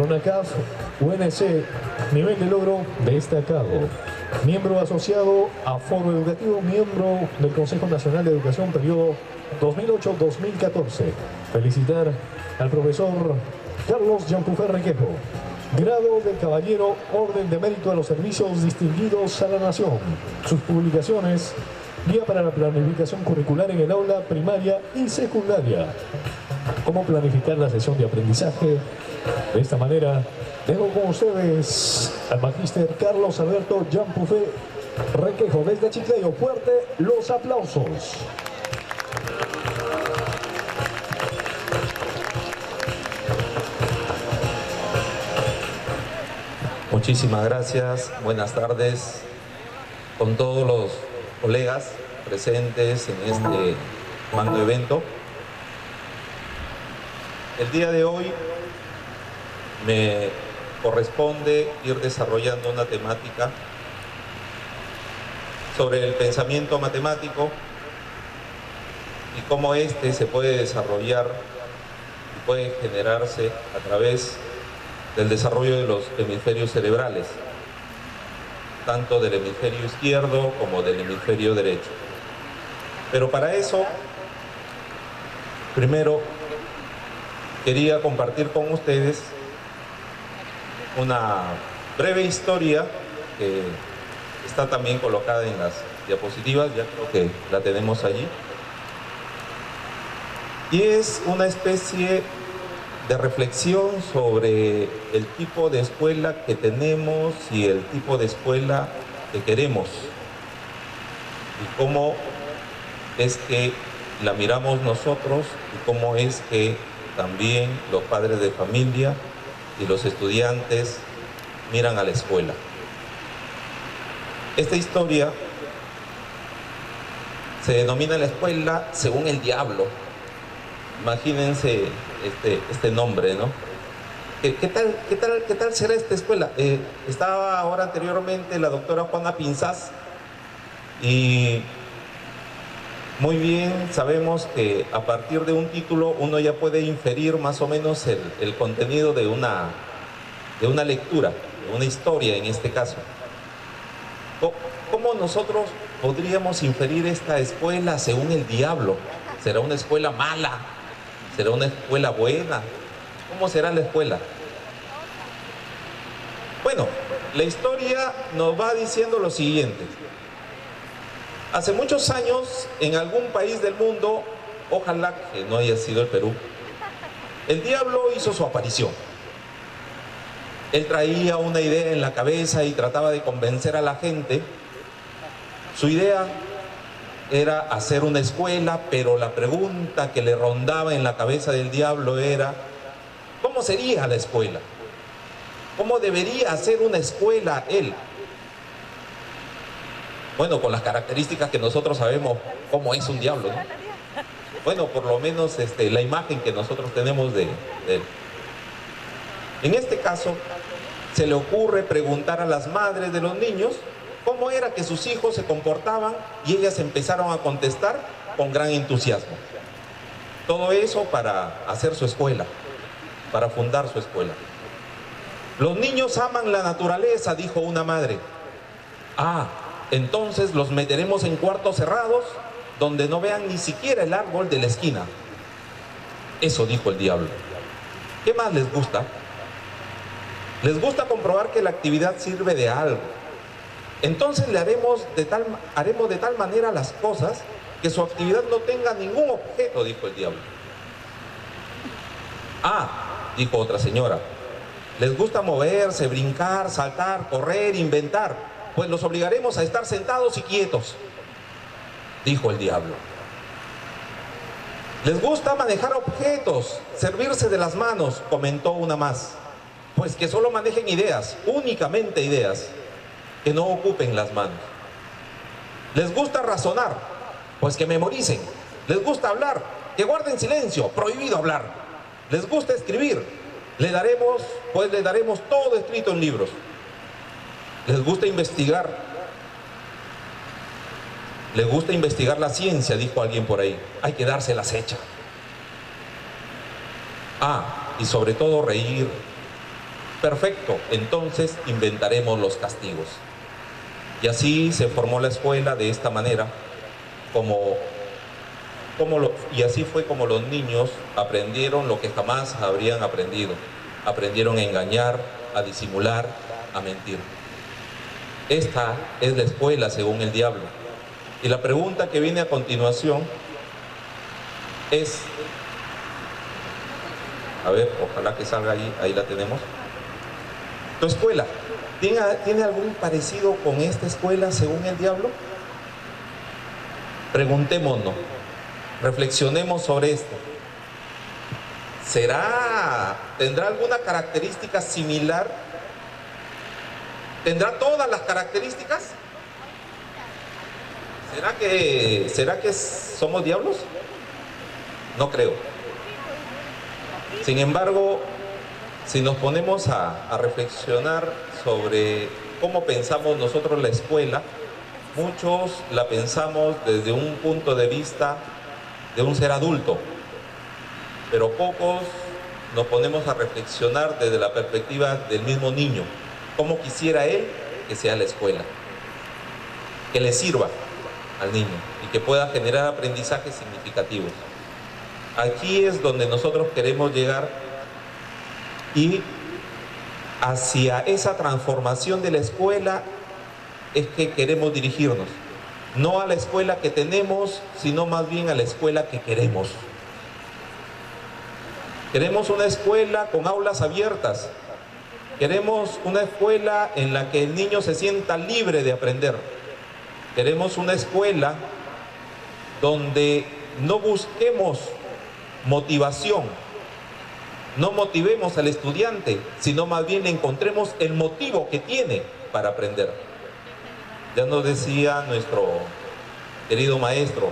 UNACAF, UNC, nivel de logro destacado. Miembro asociado a Foro Educativo, miembro del Consejo Nacional de Educación, periodo 2008-2014. Felicitar al profesor Carlos Jean-Pufé Requejo. Grado de Caballero, Orden de Mérito a los Servicios Distinguidos a la Nación. Sus publicaciones: Guía para la planificación curricular en el aula primaria y secundaria. Cómo planificar la sesión de aprendizaje. De esta manera, dejo con ustedes al magíster Carlos Alberto Jean-Pufé Requejo desde Chiclayo. Fuerte los aplausos. Muchísimas gracias, buenas tardes con todos los colegas presentes en este magno evento. El día de hoy me corresponde ir desarrollando una temática sobre el pensamiento matemático y cómo éste se puede desarrollar y puede generarse a través del desarrollo de los hemisferios cerebrales, tanto del hemisferio izquierdo como del hemisferio derecho. Pero para eso, primero, quería compartir con ustedes una breve historia que está también colocada en las diapositivas, ya creo que la tenemos allí. Y es una especie de reflexión sobre el tipo de escuela que tenemos y el tipo de escuela que queremos y cómo es que la miramos nosotros y cómo es que también los padres de familia y los estudiantes miran a la escuela. Esta historia se denomina la escuela según el diablo. Imagínense este nombre, ¿no? ¿Qué tal será esta escuela? Estaba ahora anteriormente la doctora Juana Pinzás y muy bien sabemos que a partir de un título uno ya puede inferir más o menos el contenido de una lectura, de una historia en este caso. ¿Cómo nosotros podríamos inferir esta escuela según el diablo? ¿Será una escuela mala? ¿Será una escuela buena? ¿Cómo será la escuela? Bueno, la historia nos va diciendo lo siguiente. Hace muchos años, en algún país del mundo, ojalá que no haya sido el Perú, el diablo hizo su aparición. Él traía una idea en la cabeza y trataba de convencer a la gente. Su idea era hacer una escuela, pero la pregunta que le rondaba en la cabeza del diablo era: ¿cómo sería la escuela? ¿Cómo debería ser una escuela él? Bueno, con las características que nosotros sabemos cómo es un diablo, ¿no? Bueno, por lo menos la imagen que nosotros tenemos de él. En este caso, se le ocurre preguntar a las madres de los niños cómo era que sus hijos se comportaban y ellas empezaron a contestar con gran entusiasmo. Todo eso para hacer su escuela, para fundar su escuela. Los niños aman la naturaleza, dijo una madre. Ah, entonces los meteremos en cuartos cerrados donde no vean ni siquiera el árbol de la esquina. Eso dijo el diablo. ¿Qué más les gusta? Les gusta comprobar que la actividad sirve de algo. Entonces haremos de tal manera las cosas que su actividad no tenga ningún objeto, dijo el diablo. Ah, dijo otra señora, les gusta moverse, brincar, saltar, correr, inventar, pues los obligaremos a estar sentados y quietos, dijo el diablo. Les gusta manejar objetos, servirse de las manos, comentó una más, pues que solo manejen ideas, únicamente ideas, que no ocupen las manos. Les gusta razonar, pues que memoricen. Les gusta hablar, que guarden silencio, prohibido hablar. Les gusta escribir, le daremos todo escrito en libros. Les gusta investigar. Les gusta investigar la ciencia, dijo alguien por ahí. Hay que dárselas hecha. Ah, y sobre todo reír. Perfecto, entonces inventaremos los castigos. Y así se formó la escuela de esta manera, y así fue como los niños aprendieron lo que jamás habrían aprendido. Aprendieron a engañar, a disimular, a mentir. Esta es la escuela según el diablo. Y la pregunta que viene a continuación es, a ver, ojalá que salga ahí la tenemos. ¿Tu escuela tiene algún parecido con esta escuela según el diablo? Preguntémonos, reflexionemos sobre esto. ¿Tendrá alguna característica similar? ¿Tendrá todas las características? ¿Será que somos diablos? No creo. Sin embargo, si nos ponemos a reflexionar sobre cómo pensamos nosotros la escuela, muchos la pensamos desde un punto de vista de un ser adulto, pero pocos nos ponemos a reflexionar desde la perspectiva del mismo niño. ¿Cómo quisiera él que sea la escuela? Que le sirva al niño y que pueda generar aprendizajes significativos. Aquí es donde nosotros queremos llegar, y hacia esa transformación de la escuela es que queremos dirigirnos. No a la escuela que tenemos, sino más bien a la escuela que queremos. Queremos una escuela con aulas abiertas. Queremos una escuela en la que el niño se sienta libre de aprender. Queremos una escuela donde no busquemos motivación, no motivemos al estudiante, sino más bien encontremos el motivo que tiene para aprender. Ya nos decía nuestro querido maestro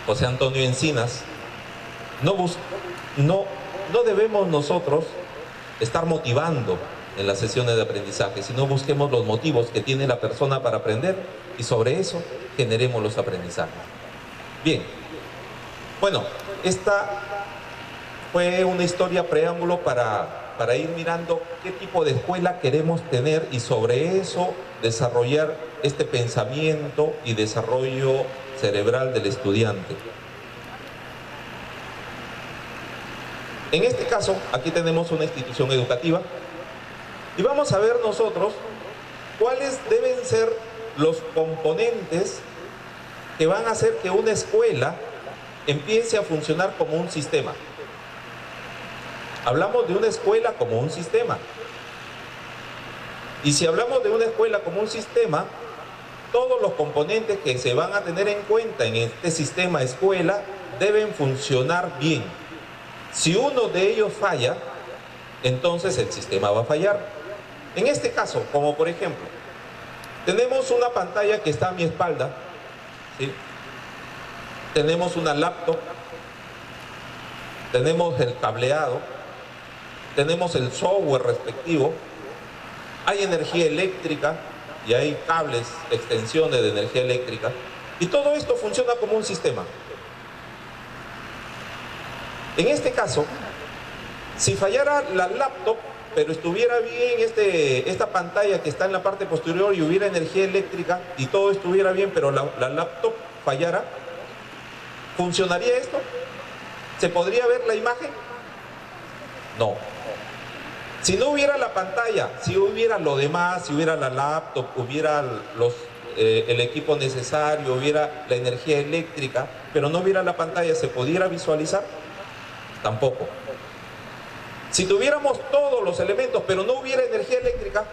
José Antonio Encinas, no debemos nosotros estar motivando en las sesiones de aprendizaje, sino busquemos los motivos que tiene la persona para aprender y sobre eso generemos los aprendizajes. Bien, bueno, esta fue una historia preámbulo para ir mirando qué tipo de escuela queremos tener y sobre eso desarrollar este pensamiento y desarrollo cerebral del estudiante. En este caso, aquí tenemos una institución educativa y vamos a ver nosotros cuáles deben ser los componentes que van a hacer que una escuela empiece a funcionar como un sistema. Hablamos de una escuela como un sistema. Y si hablamos de una escuela como un sistema, todos los componentes que se van a tener en cuenta en este sistema escuela deben funcionar bien. Si uno de ellos falla, entonces el sistema va a fallar. En este caso, como por ejemplo, tenemos una pantalla que está a mi espalda, ¿sí? Tenemos una laptop, tenemos el cableado, tenemos el software respectivo, hay energía eléctrica y hay cables, extensiones de energía eléctrica, y todo esto funciona como un sistema. En este caso, si fallara la laptop, pero estuviera bien esta pantalla que está en la parte posterior y hubiera energía eléctrica y todo estuviera bien, pero la laptop fallara, ¿funcionaría esto? ¿Se podría ver la imagen? No. Si no hubiera la pantalla, si hubiera lo demás, si hubiera la laptop, hubiera el equipo necesario, hubiera la energía eléctrica, pero no hubiera la pantalla, ¿se pudiera visualizar? Tampoco. Si tuviéramos todos los elementos, pero no hubiera energía eléctrica,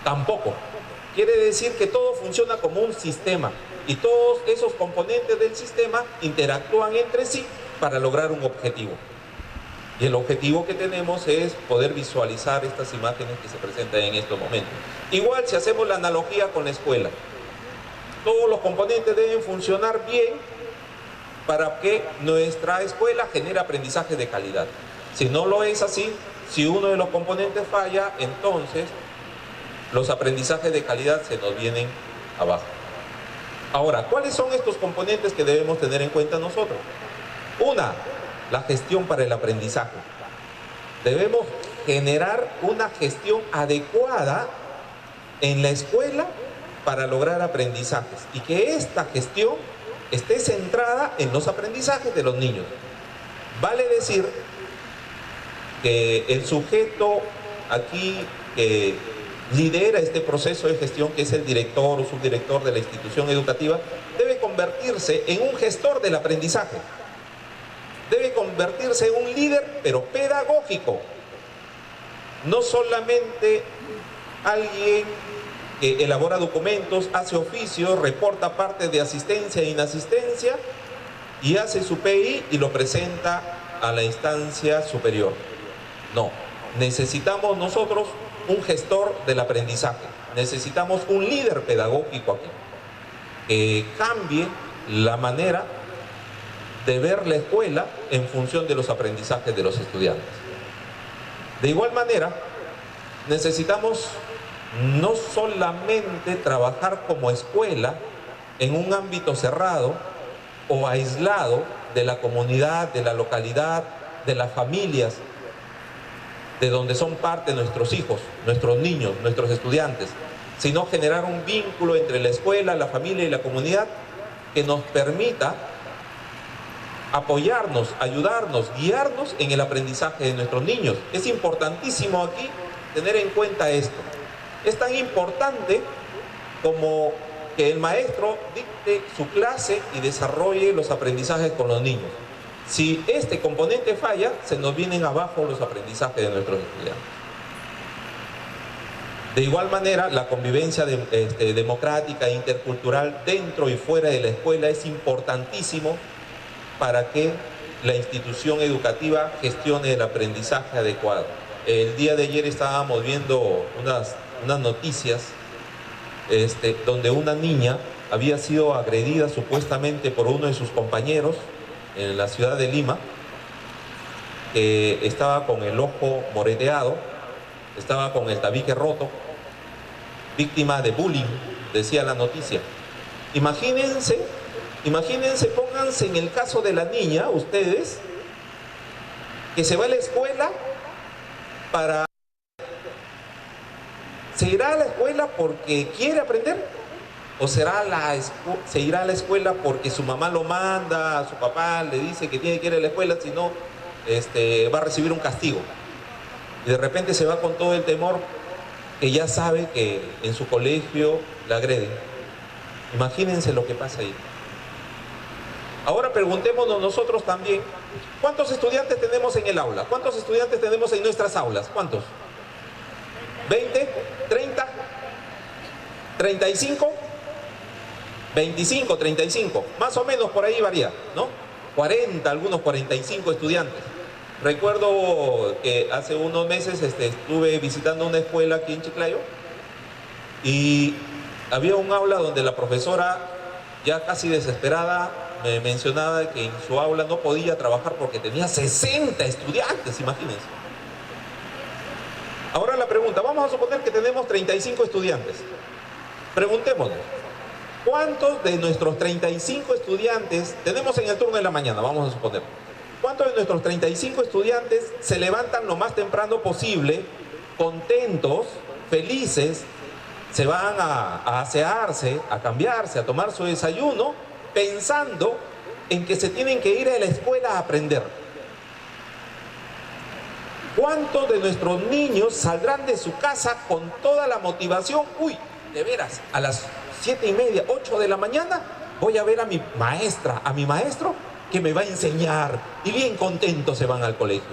tampoco. Quiere decir que todo funciona como un sistema y todos esos componentes del sistema interactúan entre sí para lograr un objetivo. Y el objetivo que tenemos es poder visualizar estas imágenes que se presentan en estos momentos. Igual si hacemos la analogía con la escuela, todos los componentes deben funcionar bien para que nuestra escuela genere aprendizaje de calidad. Si no lo es así, si uno de los componentes falla, entonces los aprendizajes de calidad se nos vienen abajo. Ahora, ¿cuáles son estos componentes que debemos tener en cuenta nosotros? Una, la gestión para el aprendizaje. Debemos generar una gestión adecuada en la escuela para lograr aprendizajes y que esta gestión esté centrada en los aprendizajes de los niños. Vale decir que el sujeto aquí que lidera este proceso de gestión, que es el director o subdirector de la institución educativa, debe convertirse en un gestor del aprendizaje. Debe convertirse en un líder, pero pedagógico. No solamente alguien que elabora documentos, hace oficios, reporta parte de asistencia e inasistencia y hace su PI y lo presenta a la instancia superior. No, necesitamos nosotros un gestor del aprendizaje, necesitamos un líder pedagógico aquí, que cambie la manera de ver la escuela en función de los aprendizajes de los estudiantes. De igual manera, necesitamos no solamente trabajar como escuela en un ámbito cerrado o aislado de la comunidad, de la localidad, de las familias, de donde son parte nuestros hijos, nuestros niños, nuestros estudiantes, sino generar un vínculo entre la escuela, la familia y la comunidad que nos permita apoyarnos, ayudarnos, guiarnos en el aprendizaje de nuestros niños. Es importantísimo aquí tener en cuenta esto. Es tan importante como que el maestro dicte su clase y desarrolle los aprendizajes con los niños. Si este componente falla, se nos vienen abajo los aprendizajes de nuestros estudiantes. De igual manera, la convivencia democrática e intercultural dentro y fuera de la escuela es importantísimo para que la institución educativa gestione el aprendizaje adecuado. El día de ayer estábamos viendo unas noticias donde una niña había sido agredida supuestamente por uno de sus compañeros en la ciudad de Lima, que estaba con el ojo moreteado, estaba con el tabique roto, víctima de bullying, decía la noticia. Imagínense, pónganse en el caso de la niña, ustedes, que se va a la escuela para... ¿Se irá a la escuela porque quiere aprender? ¿O se irá a la escuela porque su mamá lo manda, su papá le dice que tiene que ir a la escuela, si no, va a recibir un castigo? Y de repente se va con todo el temor que ya sabe que en su colegio la agreden. Imagínense lo que pasa ahí. Ahora preguntémonos nosotros también, ¿cuántos estudiantes tenemos en el aula? ¿Cuántos estudiantes tenemos en nuestras aulas? ¿Cuántos? ¿20? ¿30? ¿35? 25, 35, más o menos por ahí varía, ¿no? 40, algunos 45 estudiantes. Recuerdo que hace unos meses estuve visitando una escuela aquí en Chiclayo y había un aula donde la profesora, ya casi desesperada, me mencionaba que en su aula no podía trabajar porque tenía 60 estudiantes, imagínense. Ahora la pregunta, vamos a suponer que tenemos 35 estudiantes. Preguntémonos, ¿cuántos de nuestros 35 estudiantes tenemos en el turno de la mañana? Vamos a suponer. ¿Cuántos de nuestros 35 estudiantes se levantan lo más temprano posible, contentos, felices, se van a asearse, a cambiarse, a tomar su desayuno, pensando en que se tienen que ir a la escuela a aprender? ¿Cuántos de nuestros niños saldrán de su casa con toda la motivación? Uy, de veras, a las 7:30, 8 de la mañana, voy a ver a mi maestra, a mi maestro, que me va a enseñar, y bien contentos se van al colegio.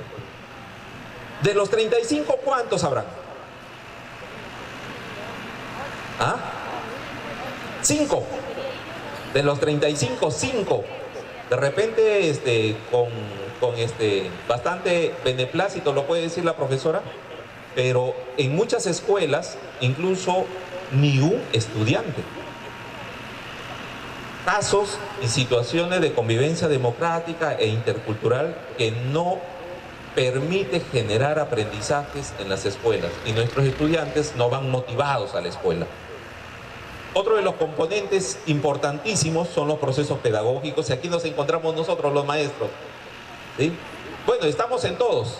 De los 35, ¿cuántos habrán? ¿Ah? 5. De los 35, 5. De repente, con bastante beneplácito, lo puede decir la profesora, pero en muchas escuelas, incluso ni un estudiante. Casos y situaciones de convivencia democrática e intercultural que no permite generar aprendizajes en las escuelas y nuestros estudiantes no van motivados a la escuela. Otro de los componentes importantísimos son los procesos pedagógicos y aquí nos encontramos nosotros los maestros, ¿sí? Bueno, estamos en todos,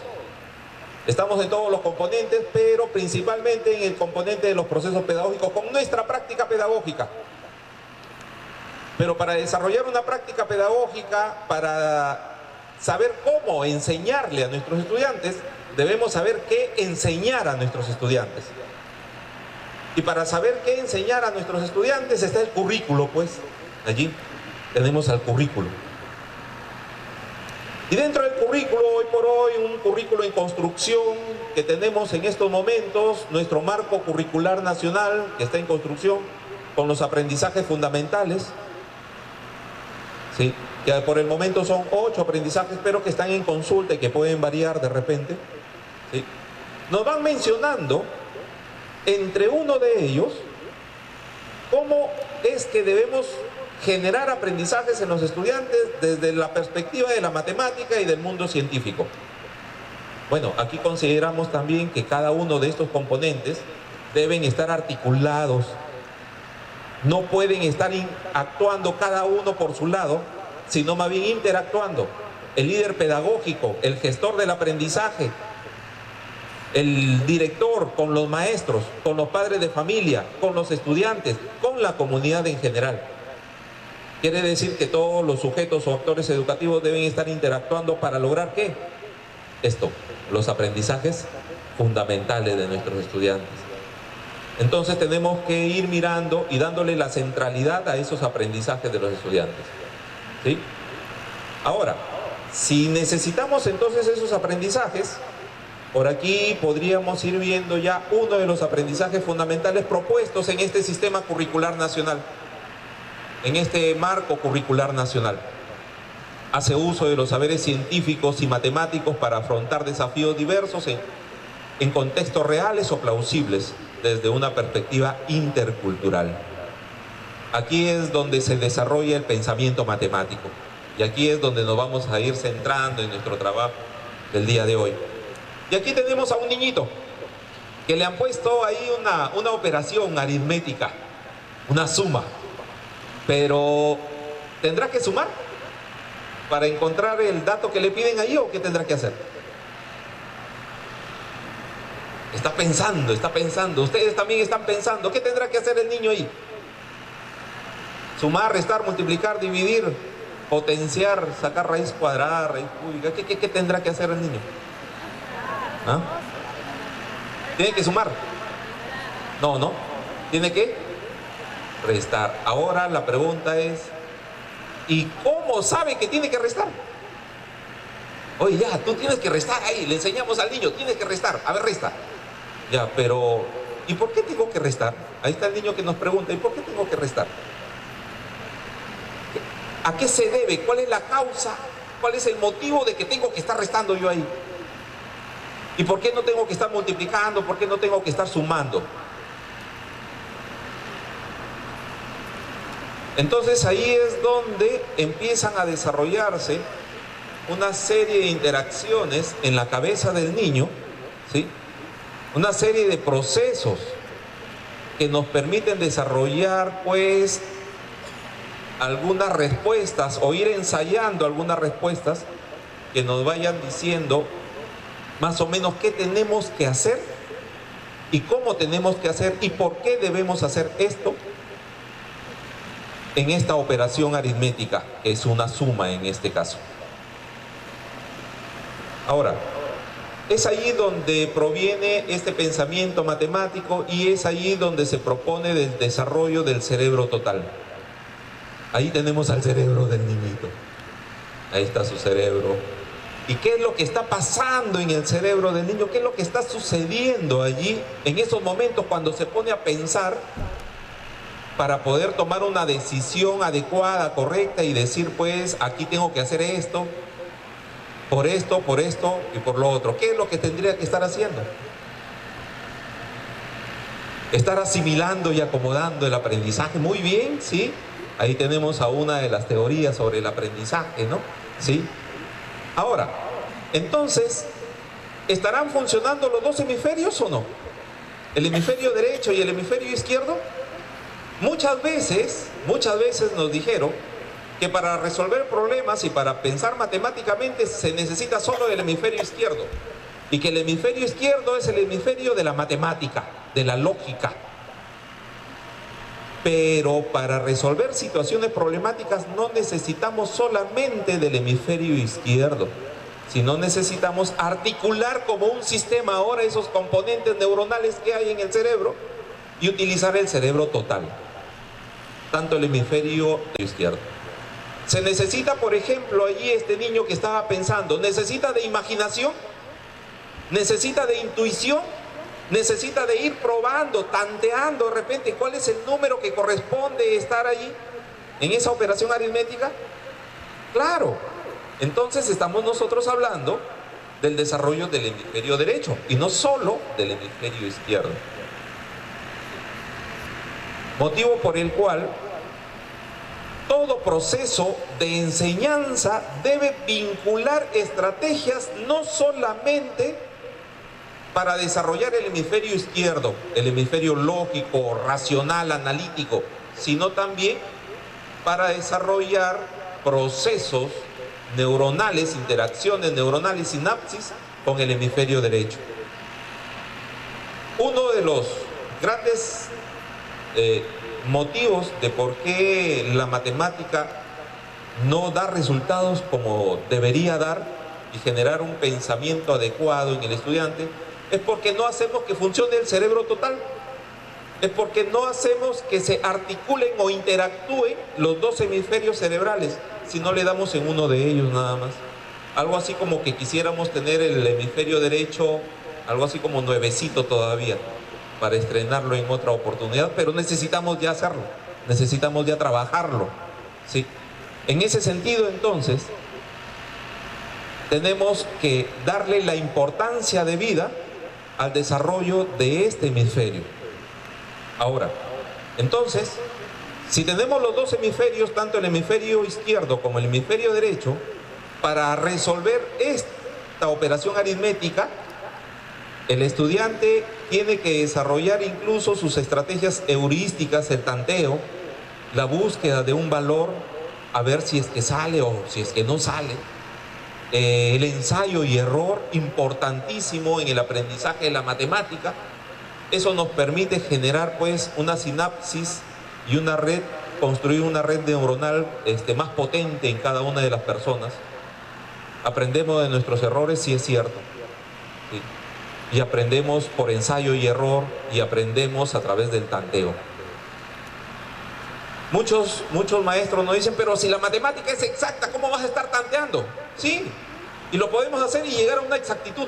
Estamos en todos los componentes, pero principalmente en el componente de los procesos pedagógicos, con nuestra práctica pedagógica. Pero para desarrollar una práctica pedagógica, para saber cómo enseñarle a nuestros estudiantes, debemos saber qué enseñar a nuestros estudiantes. Y para saber qué enseñar a nuestros estudiantes está el currículo, pues. Allí tenemos al currículo. Y dentro del currículo, hoy por hoy, un currículo en construcción que tenemos en estos momentos, nuestro marco curricular nacional que está en construcción, con los aprendizajes fundamentales, ¿sí? Que por el momento son 8 aprendizajes, pero que están en consulta y que pueden variar de repente, ¿sí? Nos van mencionando, entre uno de ellos, cómo es que debemos generar aprendizajes en los estudiantes desde la perspectiva de la matemática y del mundo científico. Bueno, aquí consideramos también que cada uno de estos componentes deben estar articulados. No pueden estar actuando cada uno por su lado, sino más bien interactuando. El líder pedagógico, el gestor del aprendizaje, el director con los maestros, con los padres de familia, con los estudiantes, con la comunidad en general. Quiere decir que todos los sujetos o actores educativos deben estar interactuando para lograr ¿qué? Esto, los aprendizajes fundamentales de nuestros estudiantes. Entonces tenemos que ir mirando y dándole la centralidad a esos aprendizajes de los estudiantes, ¿sí? Ahora, si necesitamos entonces esos aprendizajes, por aquí podríamos ir viendo ya uno de los aprendizajes fundamentales propuestos en este sistema curricular nacional, en este marco curricular nacional. Hace uso de los saberes científicos y matemáticos para afrontar desafíos diversos en contextos reales o plausibles desde una perspectiva intercultural. Aquí es donde se desarrolla el pensamiento matemático y aquí es donde nos vamos a ir centrando en nuestro trabajo del día de hoy. Y aquí tenemos a un niñito que le han puesto ahí una operación aritmética, una suma. Pero, ¿tendrá que sumar para encontrar el dato que le piden ahí o qué tendrá que hacer? Está pensando. Ustedes también están pensando. ¿Qué tendrá que hacer el niño ahí? Sumar, restar, multiplicar, dividir, potenciar, sacar raíz cuadrada, raíz cúbica. ¿Qué tendrá que hacer el niño? ¿Ah? ¿Tiene que sumar? No. ¿Tiene que restar? Ahora la pregunta es, ¿y cómo sabe que tiene que restar? Oye, ya, tú tienes que restar ahí, le enseñamos al niño, tienes que restar, a ver, resta. Ya, pero, ¿y por qué tengo que restar? Ahí está el niño que nos pregunta, ¿y por qué tengo que restar? ¿A qué se debe? ¿Cuál es la causa? ¿Cuál es el motivo de que tengo que estar restando yo ahí? ¿Y por qué no tengo que estar multiplicando? ¿Por qué no tengo que estar sumando? Entonces ahí es donde empiezan a desarrollarse una serie de interacciones en la cabeza del niño, ¿sí? Una serie de procesos que nos permiten desarrollar pues algunas respuestas o ir ensayando algunas respuestas que nos vayan diciendo más o menos qué tenemos que hacer y cómo tenemos que hacer y por qué debemos hacer esto en esta operación aritmética, que es una suma en este caso. Ahora, es ahí donde proviene este pensamiento matemático y es ahí donde se propone el desarrollo del cerebro total. Ahí tenemos al cerebro del niñito. Ahí está su cerebro. ¿Y qué es lo que está pasando en el cerebro del niño? ¿Qué es lo que está sucediendo allí en esos momentos cuando se pone a pensar para poder tomar una decisión adecuada, correcta y decir pues aquí tengo que hacer esto por esto y por lo otro? ¿Qué es lo que tendría que estar haciendo? Estar asimilando y acomodando el aprendizaje. Muy bien, ¿sí? Ahí tenemos a una de las teorías sobre el aprendizaje, ¿no? ¿Sí? Ahora, entonces, ¿estarán funcionando los dos hemisferios o no? ¿El hemisferio derecho y el hemisferio izquierdo? Muchas veces nos dijeron que para resolver problemas y para pensar matemáticamente se necesita solo el hemisferio izquierdo. Y que el hemisferio izquierdo es el hemisferio de la matemática, de la lógica. Pero para resolver situaciones problemáticas no necesitamos solamente del hemisferio izquierdo, sino necesitamos articular como un sistema ahora esos componentes neuronales que hay en el cerebro y utilizar el cerebro total, tanto el hemisferio izquierdo. Se necesita, por ejemplo, allí este niño que estaba pensando, necesita de imaginación, necesita de intuición, necesita de ir probando, tanteando de repente cuál es el número que corresponde estar allí en esa operación aritmética. Claro, entonces estamos nosotros hablando del desarrollo del hemisferio derecho y no solo del hemisferio izquierdo. Motivo por el cual todo proceso de enseñanza debe vincular estrategias no solamente para desarrollar el hemisferio izquierdo, el hemisferio lógico, racional, analítico, sino también para desarrollar procesos neuronales, interacciones neuronales, sinapsis con el hemisferio derecho. Uno de los grandes motivos de por qué la matemática no da resultados como debería dar y generar un pensamiento adecuado en el estudiante es porque no hacemos que funcione el cerebro total, es porque no hacemos que se articulen o interactúen los dos hemisferios cerebrales, si no le damos en uno de ellos nada más. Algo así como que quisiéramos tener el hemisferio derecho, algo así como nuevecito todavía, para estrenarlo en otra oportunidad, pero necesitamos ya hacerlo, necesitamos ya trabajarlo, ¿sí? En ese sentido, entonces, tenemos que darle la importancia de vida al desarrollo de este hemisferio. Ahora, entonces, si tenemos los dos hemisferios, tanto el hemisferio izquierdo como el hemisferio derecho, para resolver esta operación aritmética, el estudiante tiene que desarrollar incluso sus estrategias heurísticas, el tanteo, la búsqueda de un valor, a ver si es que sale o si es que no sale. El ensayo y error, importantísimo en el aprendizaje de la matemática. Eso nos permite generar pues una sinapsis y una red, construir una red neuronal más potente en cada una de las personas. Aprendemos de nuestros errores, sí es cierto, ¿sí? Y aprendemos por ensayo y error y aprendemos a través del tanteo. Muchos maestros nos dicen, pero si la matemática es exacta, ¿cómo vas a estar tanteando? Sí, y lo podemos hacer y llegar a una exactitud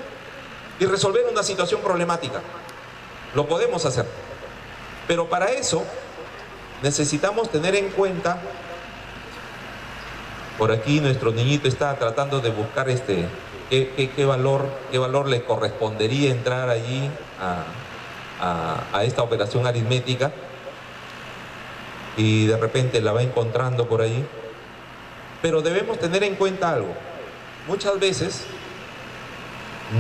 y resolver una situación problemática. Lo podemos hacer. Pero para eso necesitamos tener en cuenta, por aquí nuestro niñito está tratando de buscar qué valor le correspondería entrar allí a esta operación aritmética, y de repente la va encontrando por ahí. Pero debemos tener en cuenta algo. Muchas veces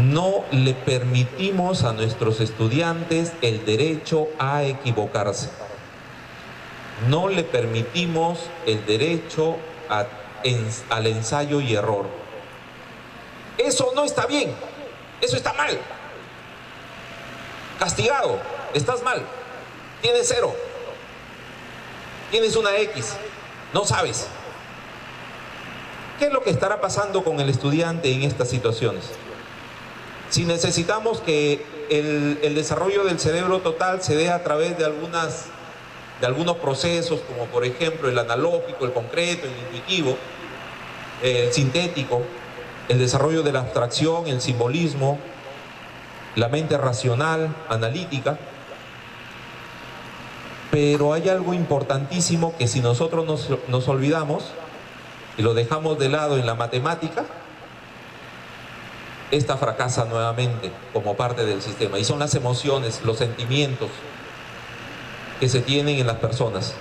no le permitimos a nuestros estudiantes el derecho a equivocarse. No le permitimos el derecho al ensayo y error. Eso no está bien, eso está mal. Castigado, estás mal, tienes 0, tienes una X, no sabes. ¿Qué es lo que estará pasando con el estudiante en estas situaciones? Si necesitamos que el desarrollo del cerebro total se dé a través de algunos procesos, como por ejemplo el analógico, el concreto, el intuitivo, el sintético, el desarrollo de la abstracción, el simbolismo, la mente racional, analítica. Pero hay algo importantísimo que si nosotros nos olvidamos y lo dejamos de lado en la matemática, esta fracasa nuevamente como parte del sistema, y son las emociones, los sentimientos que se tienen en las personas.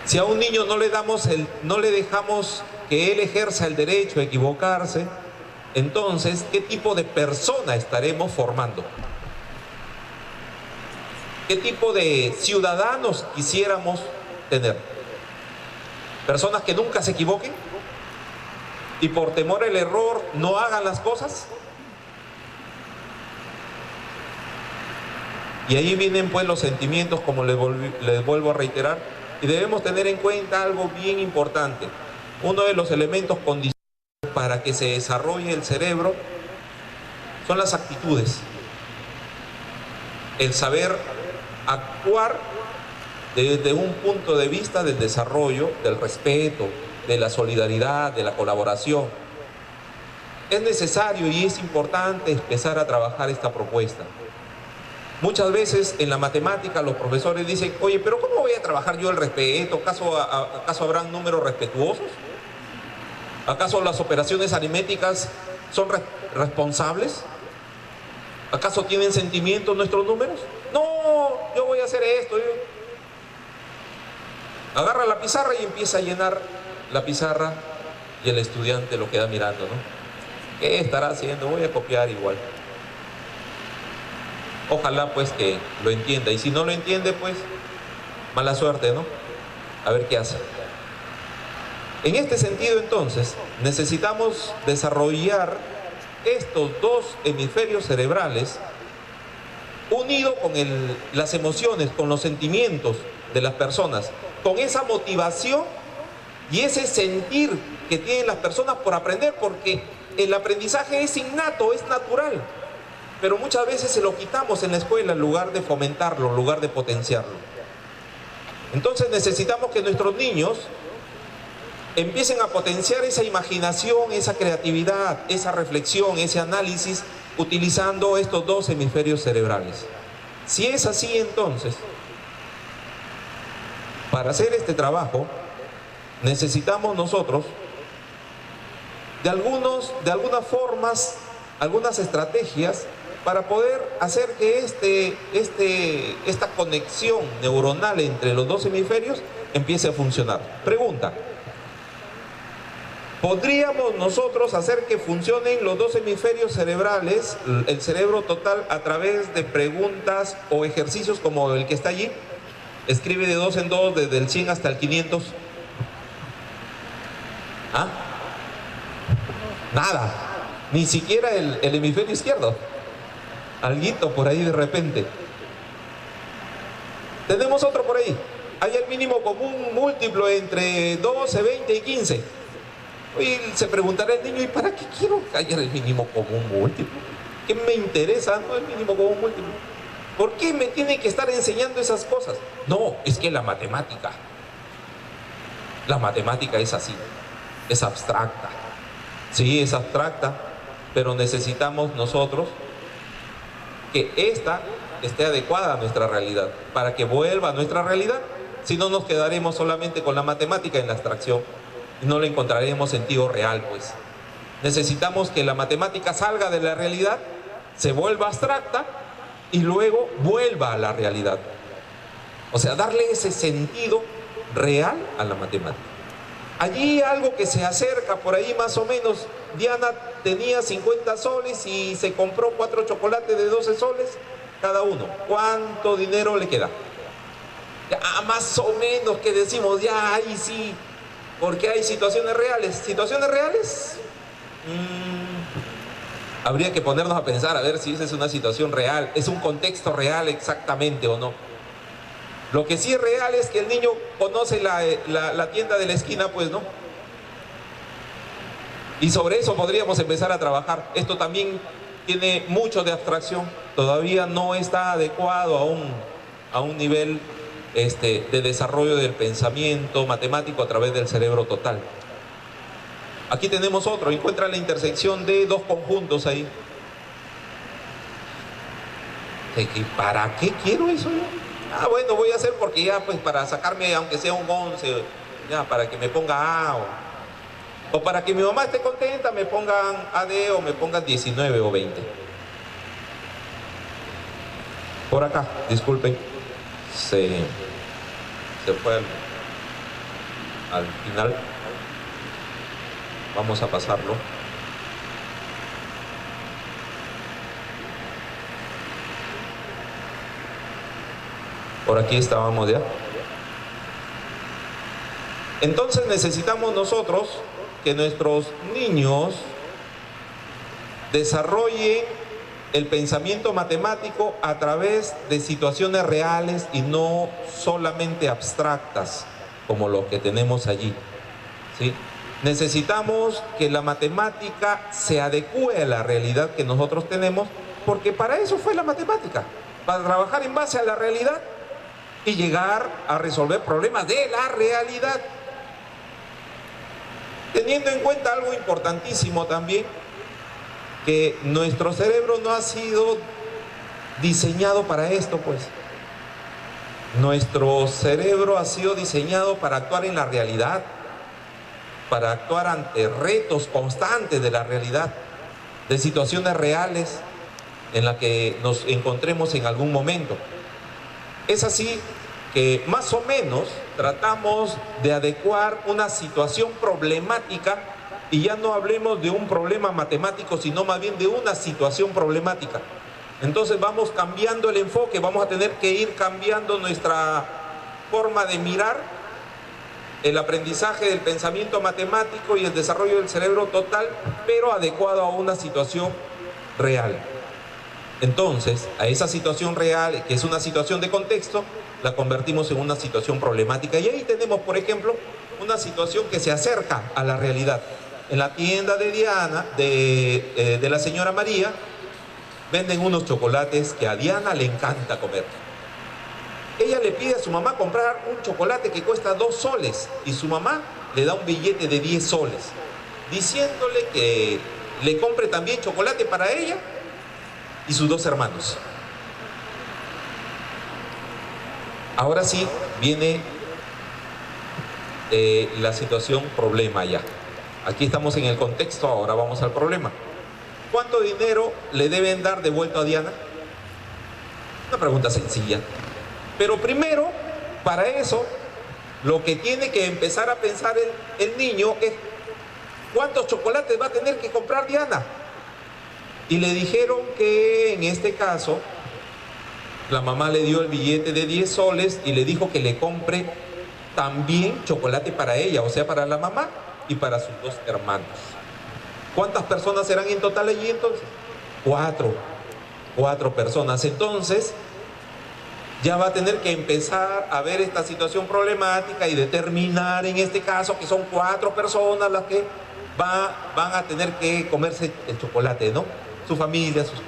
Si a un niño no le dejamos que él ejerza el derecho a equivocarse, entonces, ¿qué tipo de persona estaremos formando? ¿Qué tipo de ciudadanos quisiéramos tener? ¿Personas que nunca se equivoquen? y por temor al error no hagan las cosas? Y ahí vienen pues los sentimientos, como les vuelvo a reiterar, y debemos tener en cuenta algo bien importante. Uno de los elementos condicionantes para que se desarrolle el cerebro son las actitudes. El saber actuar desde un punto de vista del desarrollo, del respeto, de la solidaridad, de la colaboración. Es necesario y es importante empezar a trabajar esta propuesta. Muchas veces en la matemática los profesores dicen, oye, pero ¿cómo voy a trabajar yo el respeto? ¿Acaso habrán números respetuosos? ¿Acaso las operaciones aritméticas son responsables? ¿Acaso tienen sentimientos nuestros números? No, yo voy a hacer esto. Agarra la pizarra y empieza a llenar la pizarra y el estudiante lo queda mirando, ¿no? ¿Qué estará haciendo? Voy a copiar igual. Ojalá pues que lo entienda, y si no lo entiende pues mala suerte, ¿no? A ver qué hace. En este sentido entonces necesitamos desarrollar estos dos hemisferios cerebrales unidos con las emociones, con los sentimientos de las personas, con esa motivación y ese sentir que tienen las personas por aprender, porque el aprendizaje es innato, es natural. Pero muchas veces se lo quitamos en la escuela en lugar de fomentarlo, en lugar de potenciarlo. Entonces necesitamos que nuestros niños empiecen a potenciar esa imaginación, esa creatividad, esa reflexión, ese análisis, utilizando estos dos hemisferios cerebrales. Si es así, entonces, para hacer este trabajo, necesitamos nosotros de algunas formas, algunas estrategias, para poder hacer que esta conexión neuronal entre los dos hemisferios empiece a funcionar. Pregunta: ¿podríamos nosotros hacer que funcionen los dos hemisferios cerebrales, el cerebro total, a través de preguntas o ejercicios como el que está allí? Escribe de 2 en 2, desde el 100 hasta el 500. ¿Ah? Nada. Ni siquiera el hemisferio izquierdo. Alguito por ahí de repente. Tenemos otro por ahí. Hay el mínimo común múltiplo entre 12, 20 y 15. Y se preguntará el niño, ¿y para qué quiero hallar el mínimo común múltiplo? ¿Qué me interesa, no, el mínimo común múltiplo? ¿Por qué me tiene que estar enseñando esas cosas? No, es que la matemática es así, es abstracta. Sí, es abstracta, pero necesitamos nosotros que esta esté adecuada a nuestra realidad, para que vuelva a nuestra realidad. Si no, nos quedaremos solamente con la matemática en la abstracción y no le encontraremos sentido real, pues. Necesitamos que la matemática salga de la realidad, se vuelva abstracta y luego vuelva a la realidad. O sea, darle ese sentido real a la matemática. Allí algo que se acerca por ahí más o menos. Diana tenía 50 soles y se compró 4 chocolates de 12 soles cada uno. ¿Cuánto dinero le queda? Ya, más o menos que decimos, ya ahí sí, porque hay situaciones reales. ¿Situaciones reales? Habría que ponernos a pensar a ver si esa es una situación real, es un contexto real exactamente o no. Lo que sí es real es que el niño conoce la tienda de la esquina, pues, ¿no? Y sobre eso podríamos empezar a trabajar. Esto también tiene mucho de abstracción, todavía no está adecuado a un nivel de desarrollo del pensamiento matemático a través del cerebro total. Aquí tenemos otro, encuentra la intersección de dos conjuntos ahí. ¿Para qué quiero eso yo? Bueno, voy a hacer porque ya, pues, para sacarme, aunque sea un 11, ya, para que me ponga A, o para que mi mamá esté contenta, me pongan AD o me pongan 19 o 20. Por acá, disculpen, se fue al final. Vamos a pasarlo. Por aquí estábamos ya. Entonces necesitamos nosotros que nuestros niños desarrollen el pensamiento matemático a través de situaciones reales y no solamente abstractas como lo que tenemos allí, ¿sí? Necesitamos que la matemática se adecue a la realidad que nosotros tenemos, porque para eso fue la matemática, para trabajar en base a la realidad y llegar a resolver problemas de la realidad. Teniendo en cuenta algo importantísimo también, que nuestro cerebro no ha sido diseñado para esto, pues. Nuestro cerebro ha sido diseñado para actuar en la realidad, para actuar ante retos constantes de la realidad, de situaciones reales en las que nos encontremos en algún momento. Es así que más o menos tratamos de adecuar una situación problemática, y ya no hablemos de un problema matemático, sino más bien de una situación problemática. Entonces vamos cambiando el enfoque, vamos a tener que ir cambiando nuestra forma de mirar el aprendizaje del pensamiento matemático y el desarrollo del cerebro total, pero adecuado a una situación real. Entonces, a esa situación real, que es una situación de contexto, la convertimos en una situación problemática. Y ahí tenemos, por ejemplo, una situación que se acerca a la realidad. En la tienda de Diana, de la señora María, venden unos chocolates que a Diana le encanta comer. Ella le pide a su mamá comprar un chocolate que cuesta 2 soles y su mamá le da un billete de 10 soles, diciéndole que le compre también chocolate para ella y sus 2 hermanos. Ahora sí viene la situación problema ya. Aquí estamos en el contexto, ahora vamos al problema. ¿Cuánto dinero le deben dar de vuelta a Diana? Una pregunta sencilla. Pero primero, para eso, lo que tiene que empezar a pensar el niño es ¿cuántos chocolates va a tener que comprar Diana? Y le dijeron que en este caso, la mamá le dio el billete de 10 soles y le dijo que le compre también chocolate para ella, o sea, para la mamá y para sus 2 hermanos. ¿Cuántas personas serán en total allí entonces? 4 personas. Entonces, ya va a tener que empezar a ver esta situación problemática y determinar en este caso que son 4 personas las que van a tener que comerse el chocolate, ¿no? Su familia, sus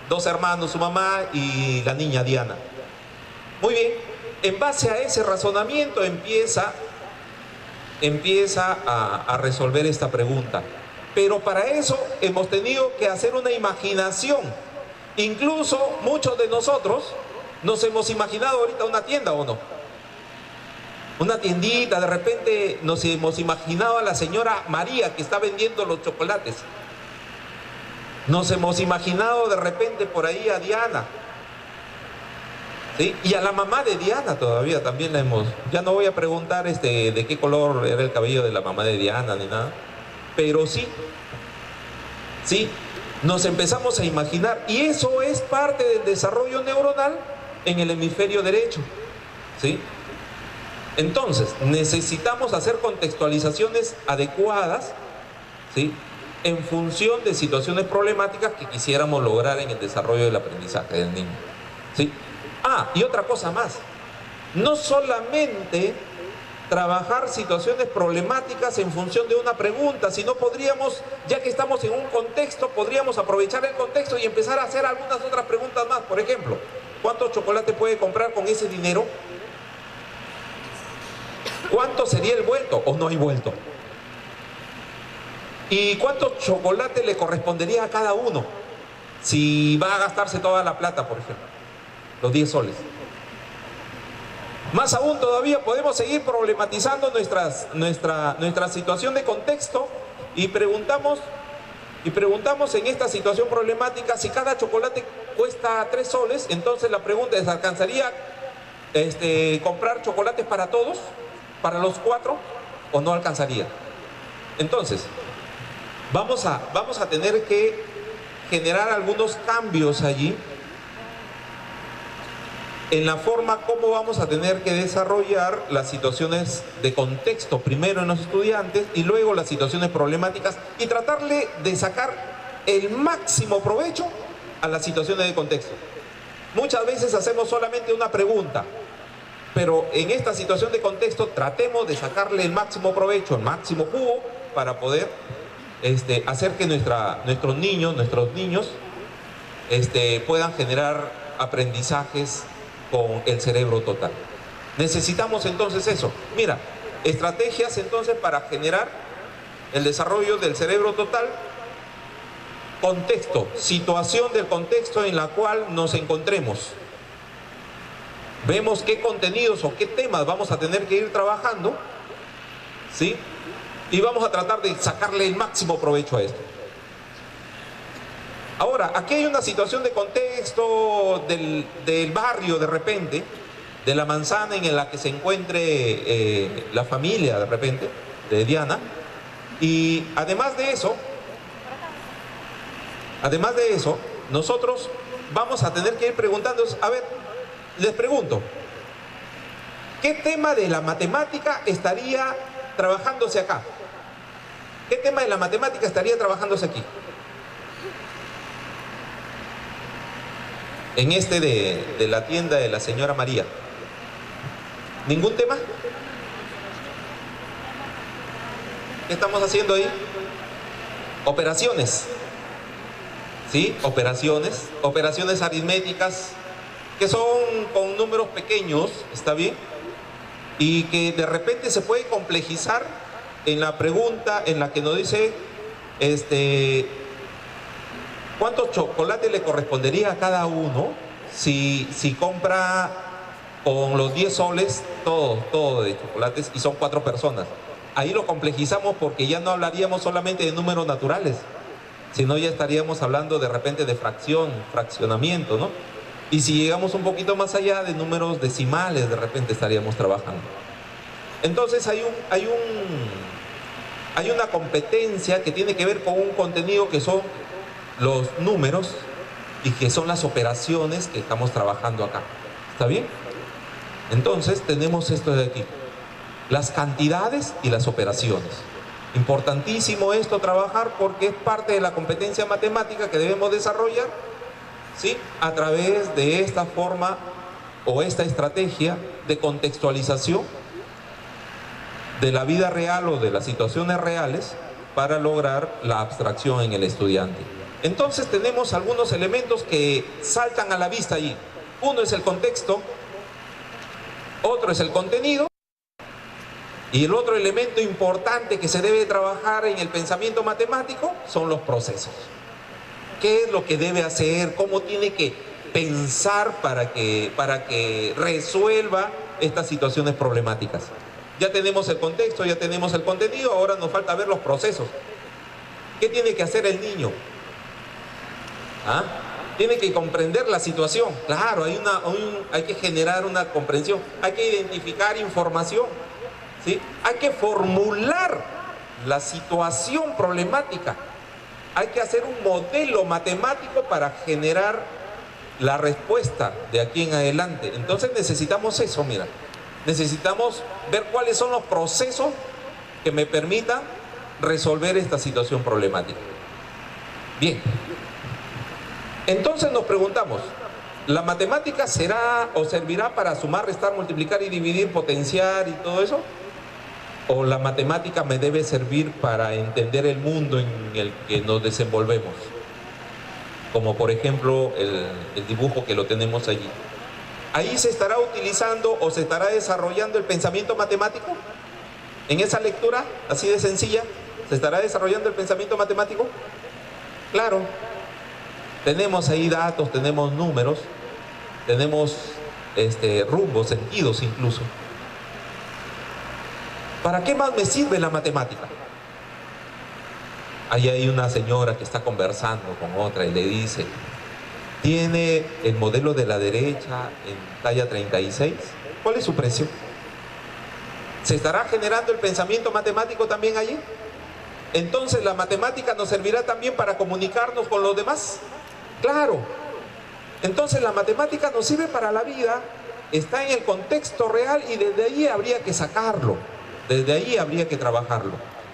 2 hermanos, su mamá y la niña Diana. Muy bien, en base a ese razonamiento empieza a resolver esta pregunta. Pero para eso hemos tenido que hacer una imaginación. Incluso muchos de nosotros nos hemos imaginado ahorita una tienda, ¿o no? Una tiendita, de repente nos hemos imaginado a la señora María que está vendiendo los chocolates. Nos hemos imaginado de repente por ahí a Diana, ¿sí? Y a la mamá de Diana todavía también la hemos... Ya no voy a preguntar de qué color era el cabello de la mamá de Diana ni nada. Pero sí, nos empezamos a imaginar. Y eso es parte del desarrollo neuronal en el hemisferio derecho, ¿sí? Entonces, necesitamos hacer contextualizaciones adecuadas, ¿sí?, en función de situaciones problemáticas que quisiéramos lograr en el desarrollo del aprendizaje del niño, ¿sí? Ah, y otra cosa más. No solamente trabajar situaciones problemáticas en función de una pregunta, sino podríamos, ya que estamos en un contexto, podríamos aprovechar el contexto y empezar a hacer algunas otras preguntas más. Por ejemplo, ¿cuántos chocolates puede comprar con ese dinero? ¿Cuánto sería el vuelto o no hay vuelto? ¿Y cuántos chocolates le correspondería a cada uno si va a gastarse toda la plata, por ejemplo? Los 10 soles. Más aún todavía podemos seguir problematizando nuestra situación de contexto y preguntamos en esta situación problemática, si cada chocolate cuesta 3 soles, entonces la pregunta es, ¿alcanzaría comprar chocolates para todos, para los 4, o no alcanzaría? Entonces, vamos a tener que generar algunos cambios allí en la forma como vamos a tener que desarrollar las situaciones de contexto, primero en los estudiantes y luego las situaciones problemáticas, y tratarle de sacar el máximo provecho a las situaciones de contexto. Muchas veces hacemos solamente una pregunta, pero en esta situación de contexto tratemos de sacarle el máximo provecho, el máximo jugo, para poder hacer que nuestros niños puedan generar aprendizajes con el cerebro total. Necesitamos entonces eso. Mira, estrategias entonces para generar el desarrollo del cerebro total. Contexto, situación del contexto en la cual nos encontremos. Vemos qué contenidos o qué temas vamos a tener que ir trabajando, ¿sí? Y vamos a tratar de sacarle el máximo provecho a esto. Ahora, aquí hay una situación de contexto del barrio de repente, de la manzana en la que se encuentre la familia de repente, de Diana. Y además de eso, nosotros vamos a tener que ir preguntándonos, a ver, les pregunto, ¿qué tema de la matemática estaría trabajándose acá? ¿Qué tema de la matemática estaría trabajándose aquí? En de la tienda de la señora María. ¿Ningún tema? ¿Qué estamos haciendo ahí? Operaciones. ¿Sí? Operaciones aritméticas que son con números pequeños, ¿está bien? Y que de repente se puede complejizar en la pregunta en la que nos dice ¿cuántos chocolates le correspondería a cada uno si compra con los 10 soles todo de chocolates y son 4 personas? Ahí lo complejizamos porque ya no hablaríamos solamente de números naturales, sino ya estaríamos hablando de repente de fraccionamiento, ¿no? Y si llegamos un poquito más allá, de números decimales de repente estaríamos trabajando. Entonces hay una competencia que tiene que ver con un contenido que son los números y que son las operaciones que estamos trabajando acá. ¿Está bien? Entonces tenemos esto de aquí, las cantidades y las operaciones. Importantísimo esto trabajar porque es parte de la competencia matemática que debemos desarrollar, ¿sí? A través de esta forma o esta estrategia de contextualización de la vida real o de las situaciones reales para lograr la abstracción en el estudiante. Entonces tenemos algunos elementos que saltan a la vista allí. Uno es el contexto, otro es el contenido, y el otro elemento importante que se debe trabajar en el pensamiento matemático son los procesos. ¿Qué es lo que debe hacer? ¿Cómo tiene que pensar para que resuelva estas situaciones problemáticas? Ya tenemos el contexto, ya tenemos el contenido, ahora nos falta ver los procesos. ¿Qué tiene que hacer el niño? ¿Ah? Tiene que comprender la situación. Claro, hay que generar una comprensión, hay que identificar información, ¿sí? Hay que formular la situación problemática. Hay que hacer un modelo matemático para generar la respuesta de aquí en adelante. Entonces necesitamos eso, mira. Necesitamos ver cuáles son los procesos que me permitan resolver esta situación problemática. Bien. Entonces nos preguntamos, ¿la matemática será o servirá para sumar, restar, multiplicar y dividir, potenciar y todo eso? ¿O la matemática me debe servir para entender el mundo en el que nos desenvolvemos? Como por ejemplo el dibujo que lo tenemos allí. ¿Ahí se estará utilizando o se estará desarrollando el pensamiento matemático? ¿En esa lectura así de sencilla se estará desarrollando el pensamiento matemático? Claro. Tenemos ahí datos, tenemos números, tenemos rumbos, sentidos incluso. ¿Para qué más me sirve la matemática? Ahí hay una señora que está conversando con otra y le dice, ¿tiene el modelo de la derecha en talla 36? ¿Cuál es su precio? ¿Se estará generando el pensamiento matemático también allí? Entonces, ¿la matemática nos servirá también para comunicarnos con los demás? Claro. Entonces la matemática nos sirve para la vida, está en el contexto real y desde ahí habría que sacarlo, desde ahí habría que trabajarlo.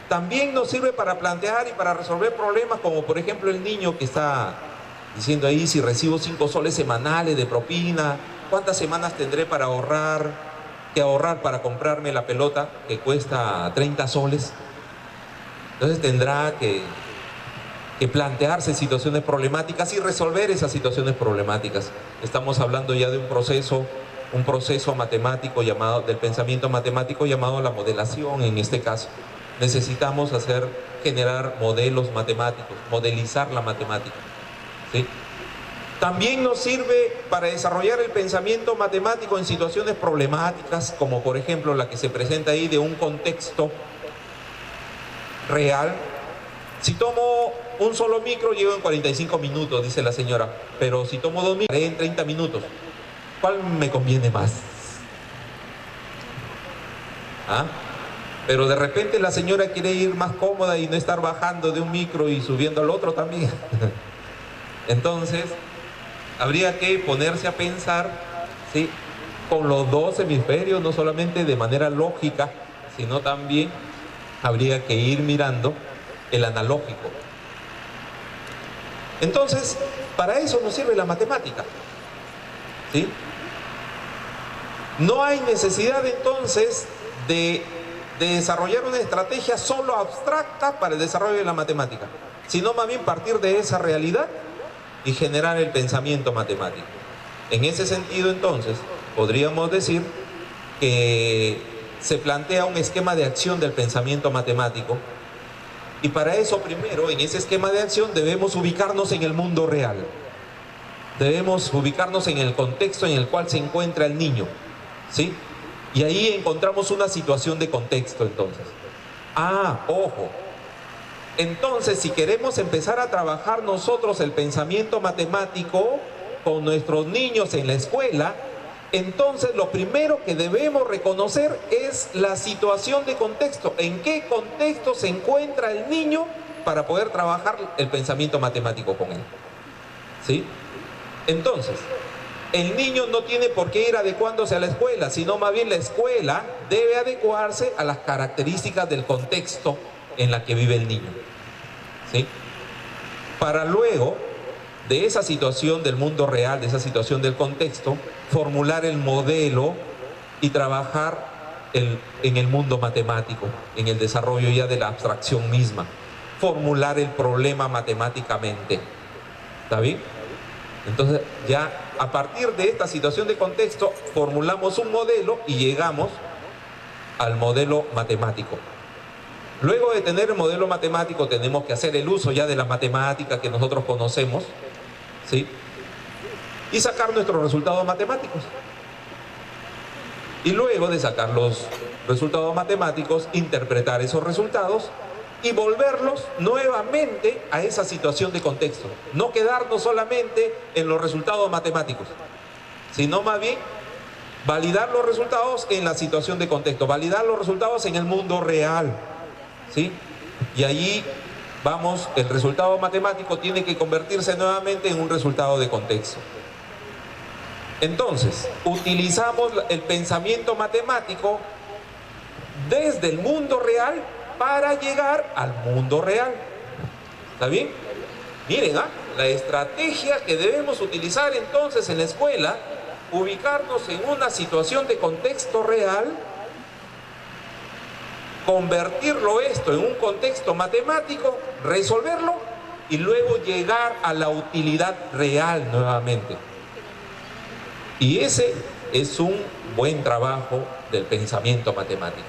También nos sirve para plantear y para resolver problemas como por ejemplo el niño que está diciendo ahí, si recibo 5 soles semanales de propina, ¿cuántas semanas tendré para ahorrar para comprarme la pelota que cuesta 30 soles? Entonces tendrá que plantearse situaciones problemáticas y resolver esas situaciones problemáticas. Estamos hablando ya de un proceso matemático llamado, del pensamiento matemático llamado la modelación en este caso. Necesitamos generar modelos matemáticos, modelizar la matemática, ¿sí? También nos sirve para desarrollar el pensamiento matemático en situaciones problemáticas, como por ejemplo la que se presenta ahí de un contexto real. Si tomo un solo micro, llego en 45 minutos, dice la señora, pero si tomo 2 micros, en 30 minutos. ¿Cuál me conviene más? ¿Ah? Pero de repente la señora quiere ir más cómoda y no estar bajando de un micro y subiendo al otro también. Entonces, habría que ponerse a pensar, ¿sí?, con los dos hemisferios, no solamente de manera lógica, sino también habría que ir mirando el analógico. Entonces, para eso nos sirve la matemática, ¿sí? No hay necesidad entonces de desarrollar una estrategia solo abstracta para el desarrollo de la matemática, sino más bien partir de esa realidad y generar el pensamiento matemático. En ese sentido, entonces, podríamos decir que se plantea un esquema de acción del pensamiento matemático, y para eso primero, en ese esquema de acción, debemos ubicarnos en el mundo real. Debemos ubicarnos en el contexto en el cual se encuentra el niño, ¿sí? Y ahí encontramos una situación de contexto, entonces. Ojo. Entonces, si queremos empezar a trabajar nosotros el pensamiento matemático con nuestros niños en la escuela, entonces lo primero que debemos reconocer es la situación de contexto. ¿En qué contexto se encuentra el niño para poder trabajar el pensamiento matemático con él? ¿Sí? Entonces, el niño no tiene por qué ir adecuándose a la escuela, sino más bien la escuela debe adecuarse a las características del contexto en la que vive el niño, ¿sí? Para luego, de esa situación del mundo real, de esa situación del contexto, formular el modelo y trabajar en el mundo matemático, en el desarrollo ya de la abstracción misma. Formular el problema matemáticamente. ¿Está bien? Entonces, ya a partir de esta situación de contexto, formulamos un modelo y llegamos al modelo matemático. Luego de tener el modelo matemático, tenemos que hacer el uso ya de la matemática que nosotros conocemos, ¿sí?, y sacar nuestros resultados matemáticos. Y luego de sacar los resultados matemáticos, interpretar esos resultados y volverlos nuevamente a esa situación de contexto. No quedarnos solamente en los resultados matemáticos, sino más bien validar los resultados en la situación de contexto, validar los resultados en el mundo real, ¿sí? Y allí vamos, el resultado matemático tiene que convertirse nuevamente en un resultado de contexto. Entonces, utilizamos el pensamiento matemático desde el mundo real para llegar al mundo real. ¿Está bien? Miren, la estrategia que debemos utilizar entonces en la escuela, ubicarnos en una situación de contexto real, convertirlo esto en un contexto matemático, resolverlo y luego llegar a la utilidad real nuevamente. Y ese es un buen trabajo del pensamiento matemático.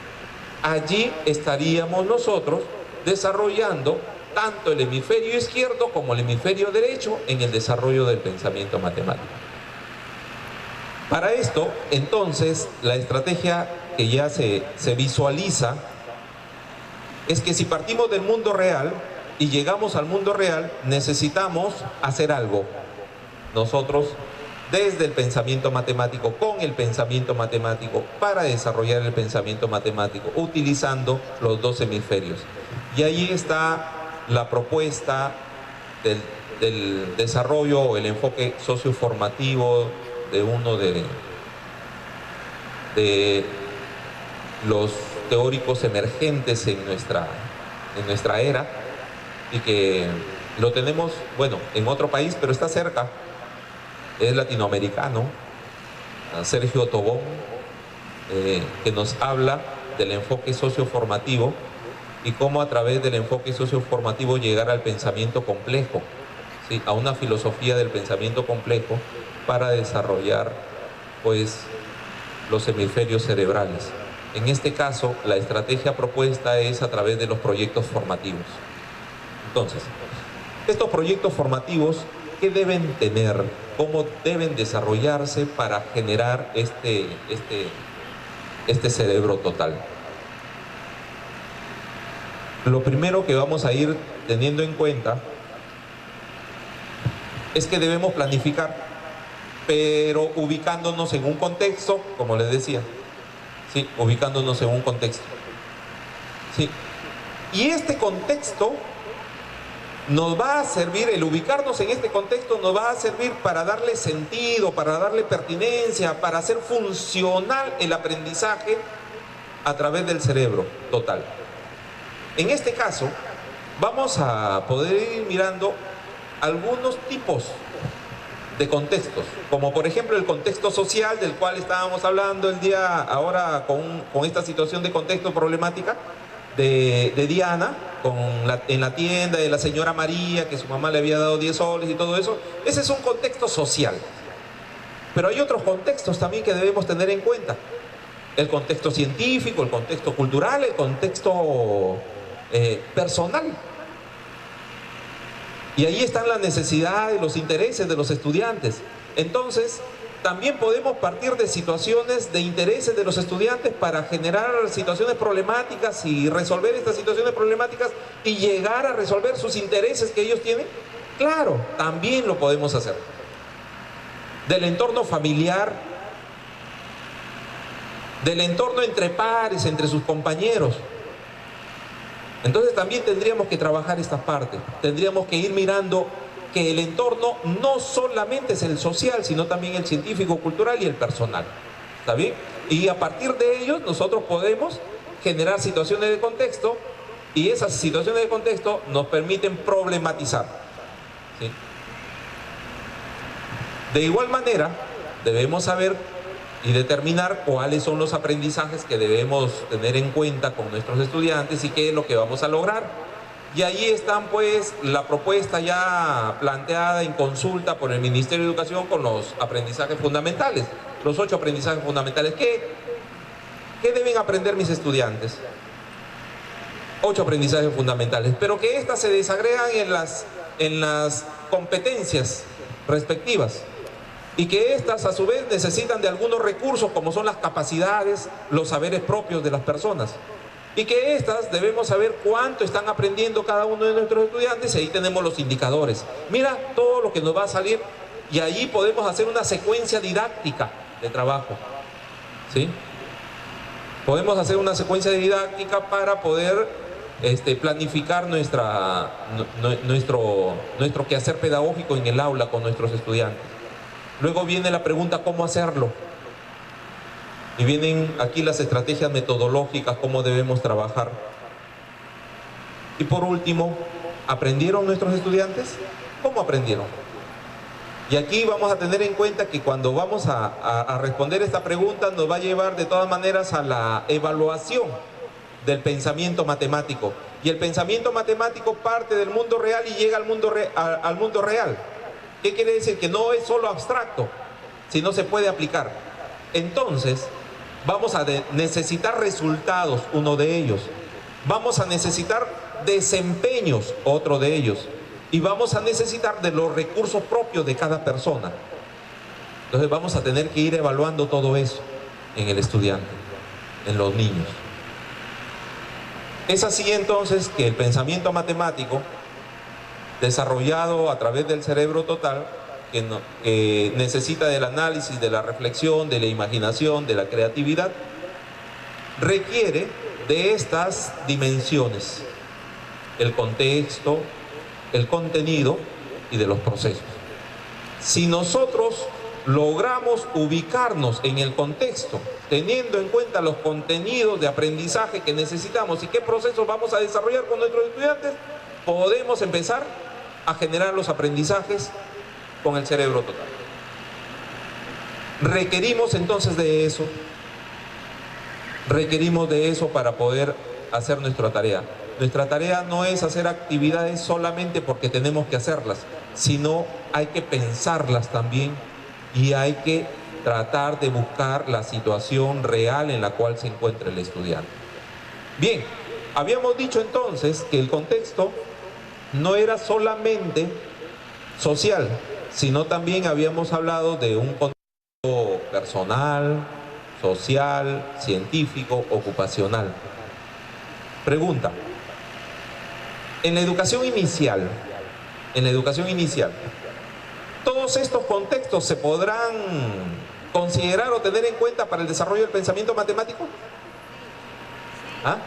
Allí estaríamos nosotros desarrollando tanto el hemisferio izquierdo como el hemisferio derecho en el desarrollo del pensamiento matemático. Para esto, entonces, la estrategia que ya se visualiza es que si partimos del mundo real y llegamos al mundo real, necesitamos hacer algo. Nosotros, desde el pensamiento matemático, con el pensamiento matemático, para desarrollar el pensamiento matemático, utilizando los dos hemisferios. Y ahí está la propuesta del desarrollo o el enfoque socioformativo de uno de los teóricos emergentes en nuestra era, y que lo tenemos, bueno, en otro país, pero está cerca, es latinoamericano, Sergio Tobón, que nos habla del enfoque socioformativo y cómo a través del enfoque socioformativo llegar al pensamiento complejo, ¿sí? A una filosofía del pensamiento complejo para desarrollar, pues, los hemisferios cerebrales. En este caso, la estrategia propuesta es a través de los proyectos formativos. Entonces, estos proyectos formativos, ¿qué deben tener? ¿Cómo deben desarrollarse para generar este cerebro total? Lo primero que vamos a ir teniendo en cuenta es que debemos planificar, pero ubicándonos en un contexto, como les decía, ¿sí? Ubicándonos en un contexto, ¿sí? Y este contexto nos va a servir, el ubicarnos en este contexto nos va a servir para darle sentido, para darle pertinencia, para hacer funcional el aprendizaje a través del cerebro total. En este caso, vamos a poder ir mirando algunos tipos de contextos, como por ejemplo el contexto social del cual estábamos hablando el día ahora con esta situación de contexto problemática de Diana, en la tienda de la señora María, que su mamá le había dado 10 soles y todo eso. Ese es un contexto social. Pero hay otros contextos también que debemos tener en cuenta. El contexto científico, el contexto cultural, el contexto personal. Y ahí están las necesidades, los intereses de los estudiantes. Entonces, también podemos partir de situaciones de intereses de los estudiantes para generar situaciones problemáticas y resolver estas situaciones problemáticas y llegar a resolver sus intereses que ellos tienen. Claro, también lo podemos hacer. Del entorno familiar, del entorno entre pares, entre sus compañeros. Entonces también tendríamos que trabajar esta parte. Tendríamos que ir mirando que el entorno no solamente es el social, sino también el científico, cultural y el personal. ¿Está bien? Y a partir de ellos nosotros podemos generar situaciones de contexto, y esas situaciones de contexto nos permiten problematizar, ¿sí? De igual manera, debemos saber y determinar cuáles son los aprendizajes que debemos tener en cuenta con nuestros estudiantes y qué es lo que vamos a lograr. Y ahí están pues la propuesta ya planteada en consulta por el Ministerio de Educación con los aprendizajes fundamentales, los 8 aprendizajes fundamentales. ¿Qué deben aprender mis estudiantes? 8 aprendizajes fundamentales, pero que éstas se desagregan en las competencias respectivas, y que éstas a su vez necesitan de algunos recursos como son las capacidades, los saberes propios de las personas. Y que estas debemos saber cuánto están aprendiendo cada uno de nuestros estudiantes, y ahí tenemos los indicadores. Mira todo lo que nos va a salir, y allí podemos hacer una secuencia didáctica de trabajo, ¿sí? Podemos hacer una secuencia didáctica para poder planificar nuestro quehacer pedagógico en el aula con nuestros estudiantes. Luego viene la pregunta, ¿cómo hacerlo? Y vienen aquí las estrategias metodológicas, cómo debemos trabajar. Y por último, ¿aprendieron nuestros estudiantes? ¿Cómo aprendieron? Y aquí vamos a tener en cuenta que cuando vamos a responder esta pregunta nos va a llevar de todas maneras a la evaluación del pensamiento matemático. Y el pensamiento matemático parte del mundo real y llega al mundo real. ¿Qué quiere decir? Que no es solo abstracto, sino se puede aplicar. Entonces, vamos a necesitar resultados, uno de ellos. Vamos a necesitar desempeños, otro de ellos. Y vamos a necesitar de los recursos propios de cada persona. Entonces vamos a tener que ir evaluando todo eso en el estudiante, en los niños. Es así entonces que el pensamiento matemático, desarrollado a través del cerebro total, que necesita del análisis, de la reflexión, de la imaginación, de la creatividad, requiere de estas dimensiones: el contexto, el contenido y de los procesos. Si nosotros logramos ubicarnos en el contexto, teniendo en cuenta los contenidos de aprendizaje que necesitamos y qué procesos vamos a desarrollar con nuestros estudiantes, podemos empezar a generar los aprendizajes con el cerebro total. Requerimos entonces de eso. Requerimos de eso para poder hacer nuestra tarea. Nuestra tarea no es hacer actividades solamente porque tenemos que hacerlas, sino hay que pensarlas también y hay que tratar de buscar la situación real en la cual se encuentra el estudiante. Bien, habíamos dicho entonces que el contexto no era solamente social, sino también habíamos hablado de un contexto personal, social, científico, ocupacional. Pregunta: en la educación inicial, ¿todos estos contextos se podrán considerar o tener en cuenta para el desarrollo del pensamiento matemático? ¿Ah?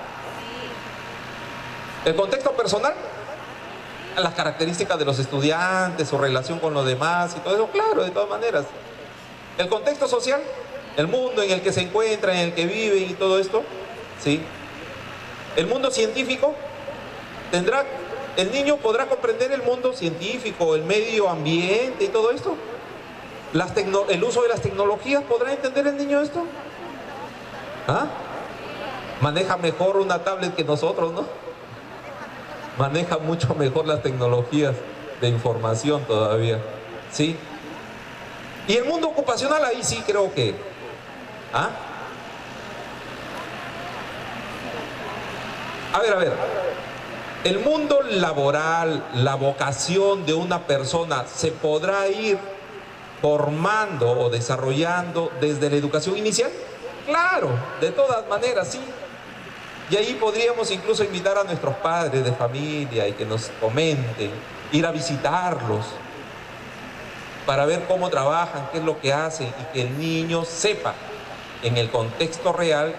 El contexto personal, las características de los estudiantes, su relación con los demás y todo eso, claro, de todas maneras. El contexto social, el mundo en el que se encuentra, en el que vive y todo esto, ¿sí? El mundo científico, el niño podrá comprender el mundo científico, el medio ambiente y todo esto. El uso de las tecnologías, ¿podrá entender el niño esto? ¿Ah? Maneja mejor una tablet que nosotros, ¿no? Maneja mucho mejor las tecnologías de información todavía, ¿sí? Y el mundo ocupacional, ahí sí creo que... ¿Ah? A ver. El mundo laboral, la vocación de una persona, ¿se podrá ir formando o desarrollando desde la educación inicial? Claro, de todas maneras, sí. Y ahí podríamos incluso invitar a nuestros padres de familia y que nos comenten, ir a visitarlos para ver cómo trabajan, qué es lo que hacen y que el niño sepa en el contexto real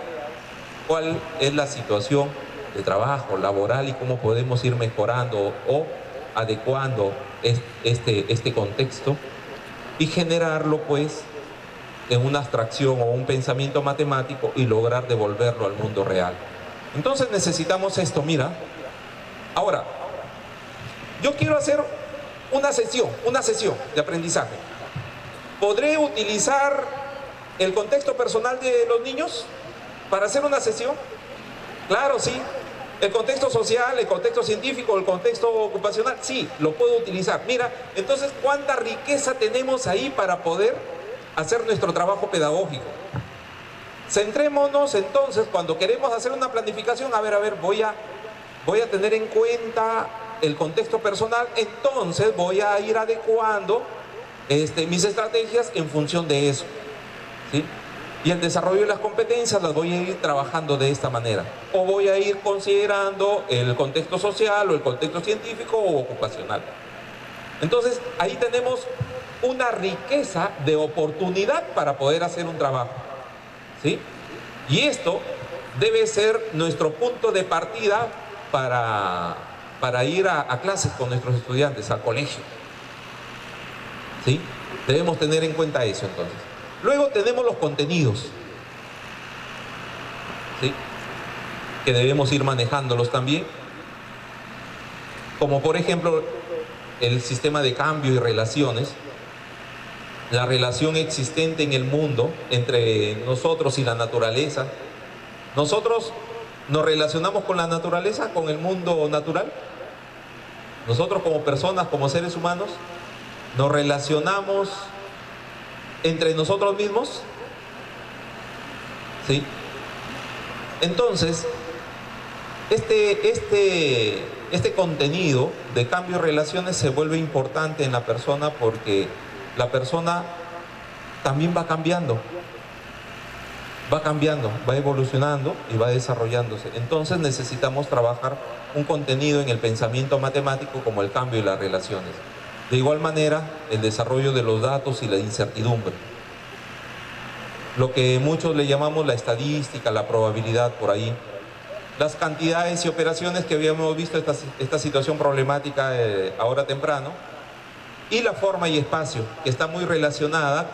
cuál es la situación de trabajo, laboral y cómo podemos ir mejorando o adecuando este contexto y generarlo pues en una abstracción o un pensamiento matemático y lograr devolverlo al mundo real. Entonces necesitamos esto, mira. Ahora, yo quiero hacer una sesión de aprendizaje. ¿Podré utilizar el contexto personal de los niños para hacer una sesión? Claro, sí. El contexto social, el contexto científico, el contexto ocupacional, sí, lo puedo utilizar. Mira, entonces, ¿cuánta riqueza tenemos ahí para poder hacer nuestro trabajo pedagógico? Centrémonos entonces, cuando queremos hacer una planificación, a ver, voy a tener en cuenta el contexto personal, entonces voy a ir adecuando mis estrategias en función de eso, ¿sí? Y el desarrollo de las competencias las voy a ir trabajando de esta manera. O voy a ir considerando el contexto social o el contexto científico o ocupacional. Entonces, ahí tenemos una riqueza de oportunidad para poder hacer un trabajo, ¿sí? Y esto debe ser nuestro punto de partida para ir a clases con nuestros estudiantes, al colegio, ¿sí? Debemos tener en cuenta eso entonces. Luego tenemos los contenidos, ¿sí? Que debemos ir manejándolos también, como por ejemplo el sistema de cambio y relaciones, la relación existente en el mundo entre nosotros y la naturaleza. Nosotros nos relacionamos con la naturaleza, con el mundo natural. Nosotros como personas, como seres humanos, nos relacionamos entre nosotros mismos, ¿sí? Entonces, este contenido de cambio de relaciones se vuelve importante en la persona porque la persona también va cambiando, va evolucionando y va desarrollándose. Entonces necesitamos trabajar un contenido en el pensamiento matemático como el cambio y las relaciones. De igual manera, el desarrollo de los datos y la incertidumbre. Lo que muchos le llamamos la estadística, la probabilidad por ahí. Las cantidades y operaciones que habíamos visto esta situación problemática ahora temprano, y la forma y espacio, que está muy relacionada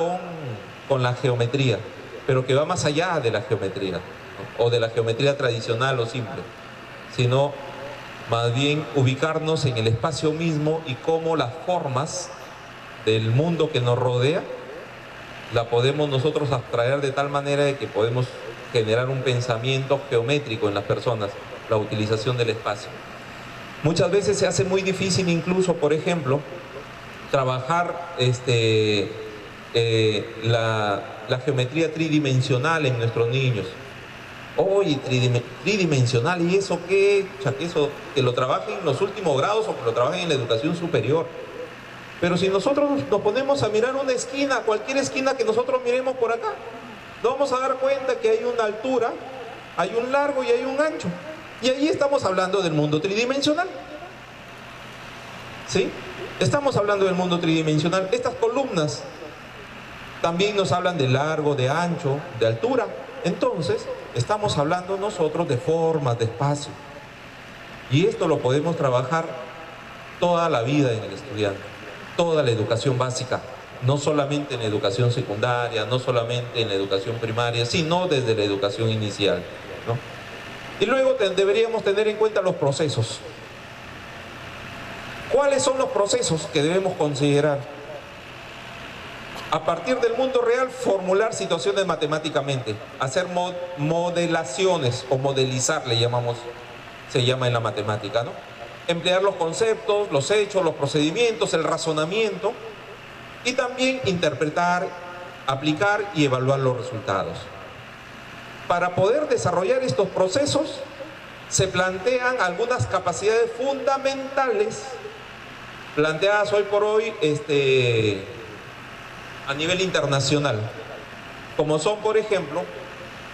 con la geometría, pero que va más allá de la geometría, ¿no? O de la geometría tradicional o simple, sino más bien ubicarnos en el espacio mismo y cómo las formas del mundo que nos rodea la podemos nosotros abstraer de tal manera de que podemos generar un pensamiento geométrico en las personas, la utilización del espacio. Muchas veces se hace muy difícil incluso, por ejemplo, trabajar la geometría tridimensional en nuestros niños. Oye, tridimensional, ¿y eso qué? O sea, que eso que lo trabajen en los últimos grados o que lo trabajen en la educación superior. Pero si nosotros nos ponemos a mirar una esquina, cualquier esquina que nosotros miremos por acá, nos vamos a dar cuenta que hay una altura, hay un largo y hay un ancho. Y ahí estamos hablando del mundo tridimensional. ¿Sí? Estamos hablando del mundo tridimensional. Estas columnas también nos hablan de largo, de ancho, de altura. Entonces, estamos hablando nosotros de formas, de espacio. Y esto lo podemos trabajar toda la vida en el estudiante, toda la educación básica, no solamente en la educación secundaria, no solamente en la educación primaria, sino desde la educación inicial, ¿no? Y luego deberíamos tener en cuenta los procesos. ¿Cuáles son los procesos que debemos considerar? A partir del mundo real, formular situaciones matemáticamente, hacer modelaciones o modelizar, se llama en la matemática, ¿no? Emplear los conceptos, los hechos, los procedimientos, el razonamiento y también interpretar, aplicar y evaluar los resultados. Para poder desarrollar estos procesos se plantean algunas capacidades fundamentales planteadas hoy por hoy a nivel internacional, como son, por ejemplo,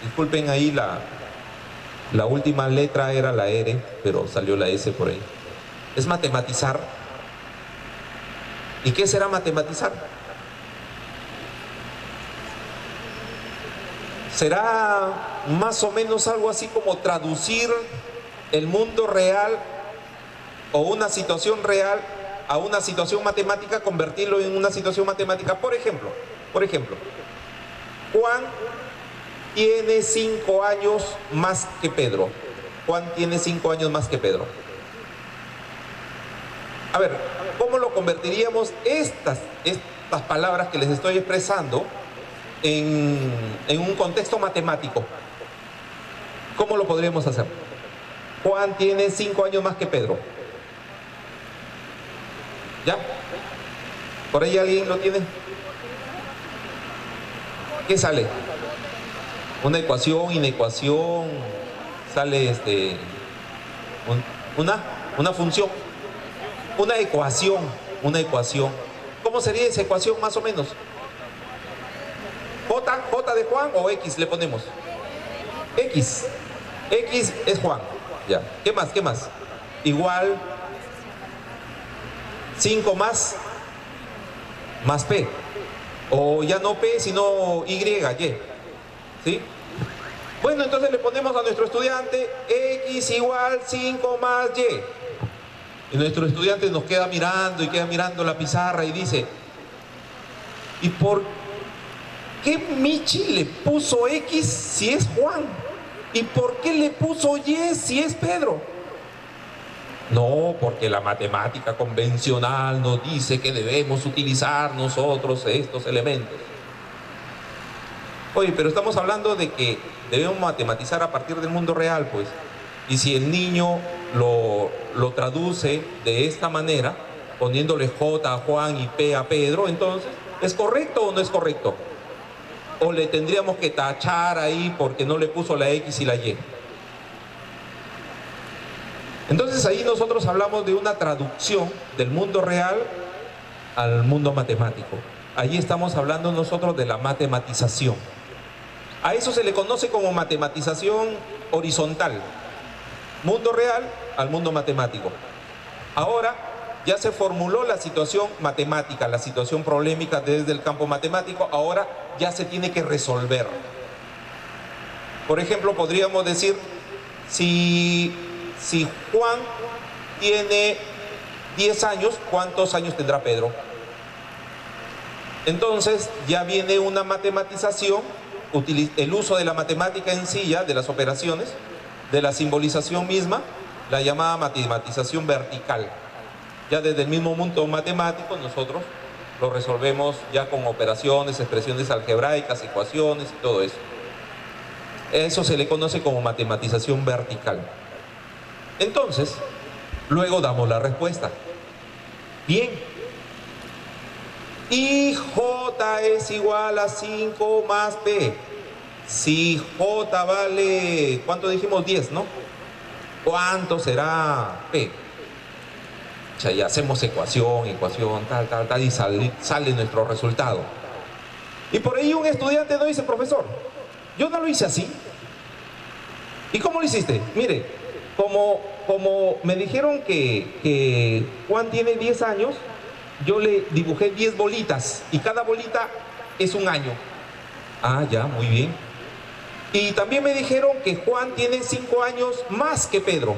disculpen ahí la última letra era la R, pero salió la S por ahí, es matematizar. ¿Y qué será matematizar? Será más o menos algo así como traducir el mundo real o una situación real a una situación matemática, convertirlo en una situación matemática. Por ejemplo, Juan tiene 5 años más que Pedro. Juan tiene 5 años más que Pedro. A ver, ¿cómo lo convertiríamos estas palabras que les estoy expresando en un contexto matemático? ¿Cómo lo podríamos hacer? Juan tiene 5 años más que Pedro. ¿Ya? ¿Por ahí alguien lo tiene? ¿Qué sale? Una ecuación, inecuación, sale una función, una ecuación. ¿Cómo sería esa ecuación más o menos? J de Juan o X le ponemos. X es Juan. Ya. ¿Qué más? Igual 5 más P. O ya no P, sino Y. ¿Sí? Bueno, entonces le ponemos a nuestro estudiante X igual 5 más Y. Y nuestro estudiante nos queda mirando la pizarra y dice: ¿y por qué Michi le puso X si es Juan? ¿Y por qué le puso Y si es Pedro? No, porque la matemática convencional nos dice que debemos utilizar nosotros estos elementos. Oye, pero estamos hablando de que debemos matematizar a partir del mundo real, pues. Y si el niño lo traduce de esta manera, poniéndole J a Juan y P a Pedro, entonces, ¿es correcto o no es correcto? ¿O le tendríamos que tachar ahí porque no le puso la X y la Y? Entonces ahí nosotros hablamos de una traducción del mundo real al mundo matemático. Ahí estamos hablando nosotros de la matematización. A eso se le conoce como matematización horizontal. Mundo real al mundo matemático. Ahora ya se formuló la situación matemática, la situación problemática desde el campo matemático, ahora ya se tiene que resolver. Por ejemplo, podríamos decir, si Juan tiene 10 años, ¿cuántos años tendrá Pedro? Entonces ya viene una matematización, el uso de la matemática en sí ya, de las operaciones, de la simbolización misma, la llamada matematización vertical. Ya desde el mismo mundo matemático nosotros lo resolvemos ya con operaciones, expresiones algebraicas, ecuaciones y todo eso. Eso se le conoce como matematización vertical. Entonces, luego damos la respuesta. Bien. Y J es igual a 5 más P. Si J vale, ¿cuánto dijimos? 10, ¿no? ¿Cuánto será P? O sea, ya hacemos ecuación, tal, y sale nuestro resultado. Y por ahí un estudiante nos dice, profesor, yo no lo hice así. ¿Y cómo lo hiciste? Mire, como me dijeron que Juan tiene 10 años, yo le dibujé 10 bolitas y cada bolita es un año. Ah, ya, muy bien. Y también me dijeron que Juan tiene 5 años más que Pedro.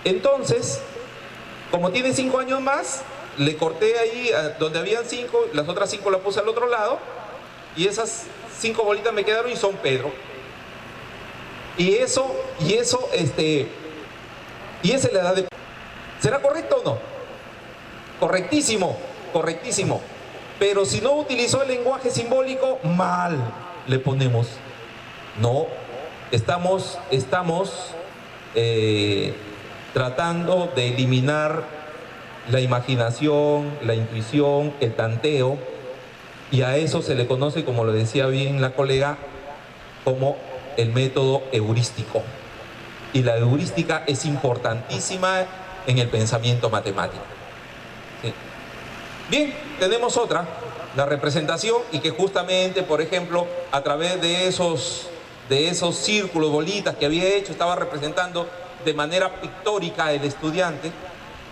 Entonces, como tiene 5 años más, le corté ahí donde habían 5, las otras 5 las puse al otro lado y esas 5 bolitas me quedaron y son Pedro. Y esa es la edad de... ¿Será correcto o no? Correctísimo, correctísimo. Pero si no utilizó el lenguaje simbólico, mal le ponemos. No, estamos tratando de eliminar la imaginación, la intuición, el tanteo, y a eso se le conoce, como lo decía bien la colega, como el método heurístico. Y la heurística es importantísima en el pensamiento matemático. ¿Sí? Bien, tenemos otra, la representación, y que justamente, por ejemplo, a través de esos círculos, bolitas que había hecho, estaba representando de manera pictórica el estudiante,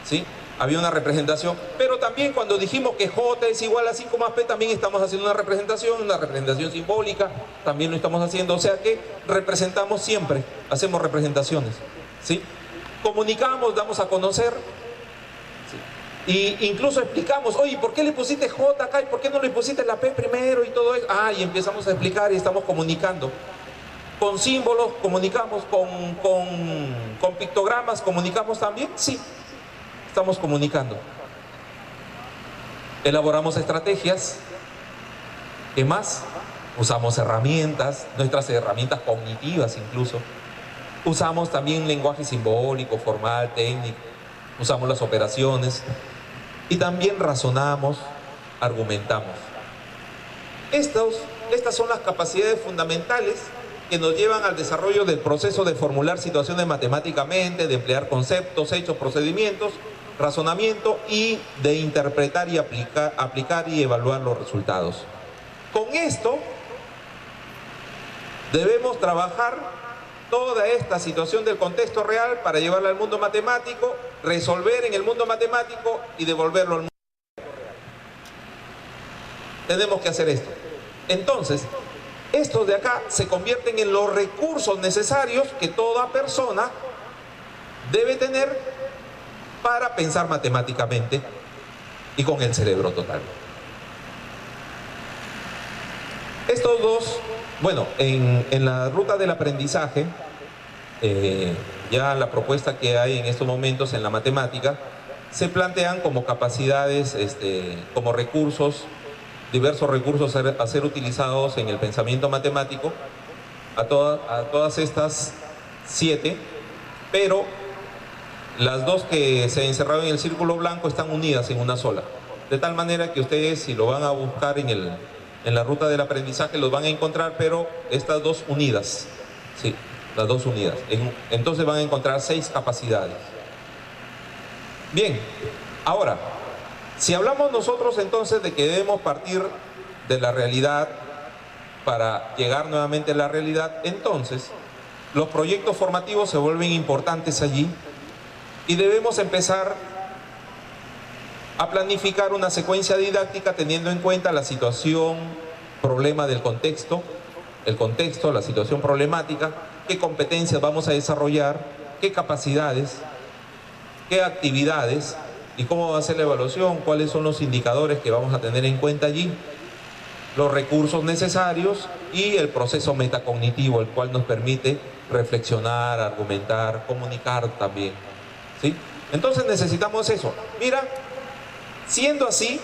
¿sí? Había una representación, pero también cuando dijimos que J es igual a 5 más P, también estamos haciendo una representación simbólica, también lo estamos haciendo, o sea que representamos siempre, hacemos representaciones, ¿sí? Comunicamos, damos a conocer, ¿sí? Y incluso explicamos, oye, ¿por qué le pusiste J acá y por qué no le pusiste la P primero y todo eso? Ah, y empezamos a explicar y estamos comunicando. Con símbolos comunicamos, con pictogramas comunicamos también, sí. Estamos comunicando. Elaboramos estrategias. ¿Qué más? Usamos herramientas, nuestras herramientas cognitivas incluso. Usamos también lenguaje simbólico, formal, técnico. Usamos las operaciones. Y también razonamos, argumentamos. Estas son las capacidades fundamentales que nos llevan al desarrollo del proceso de formular situaciones matemáticamente, de emplear conceptos, hechos, procedimientos, razonamiento y de interpretar y aplicar y evaluar los resultados. Con esto debemos trabajar toda esta situación del contexto real para llevarla al mundo matemático, resolver en el mundo matemático y devolverlo al mundo real. Tenemos que hacer esto. Entonces, estos de acá se convierten en los recursos necesarios que toda persona debe tener para pensar matemáticamente y con el cerebro total. Estos dos, bueno, en la ruta del aprendizaje, ya la propuesta que hay en estos momentos en la matemática, se plantean como capacidades, como recursos, diversos recursos a ser utilizados en el pensamiento matemático, a todas estas 7, pero las dos que se encerraron en el círculo blanco están unidas en una sola. De tal manera que ustedes, si lo van a buscar en la ruta del aprendizaje, los van a encontrar, pero estas dos unidas. Sí, las dos unidas. Entonces van a encontrar 6 capacidades. Bien, ahora, si hablamos nosotros entonces de que debemos partir de la realidad para llegar nuevamente a la realidad, entonces los proyectos formativos se vuelven importantes allí. Y debemos empezar a planificar una secuencia didáctica teniendo en cuenta la situación, problema del contexto, la situación problemática, qué competencias vamos a desarrollar, qué capacidades, qué actividades ¿Y cómo va a ser la evaluación? ¿Cuáles son los indicadores que vamos a tener en cuenta allí? Los recursos necesarios y el proceso metacognitivo, el cual nos permite reflexionar, argumentar, comunicar también, ¿sí? Entonces necesitamos eso. Mira, siendo así,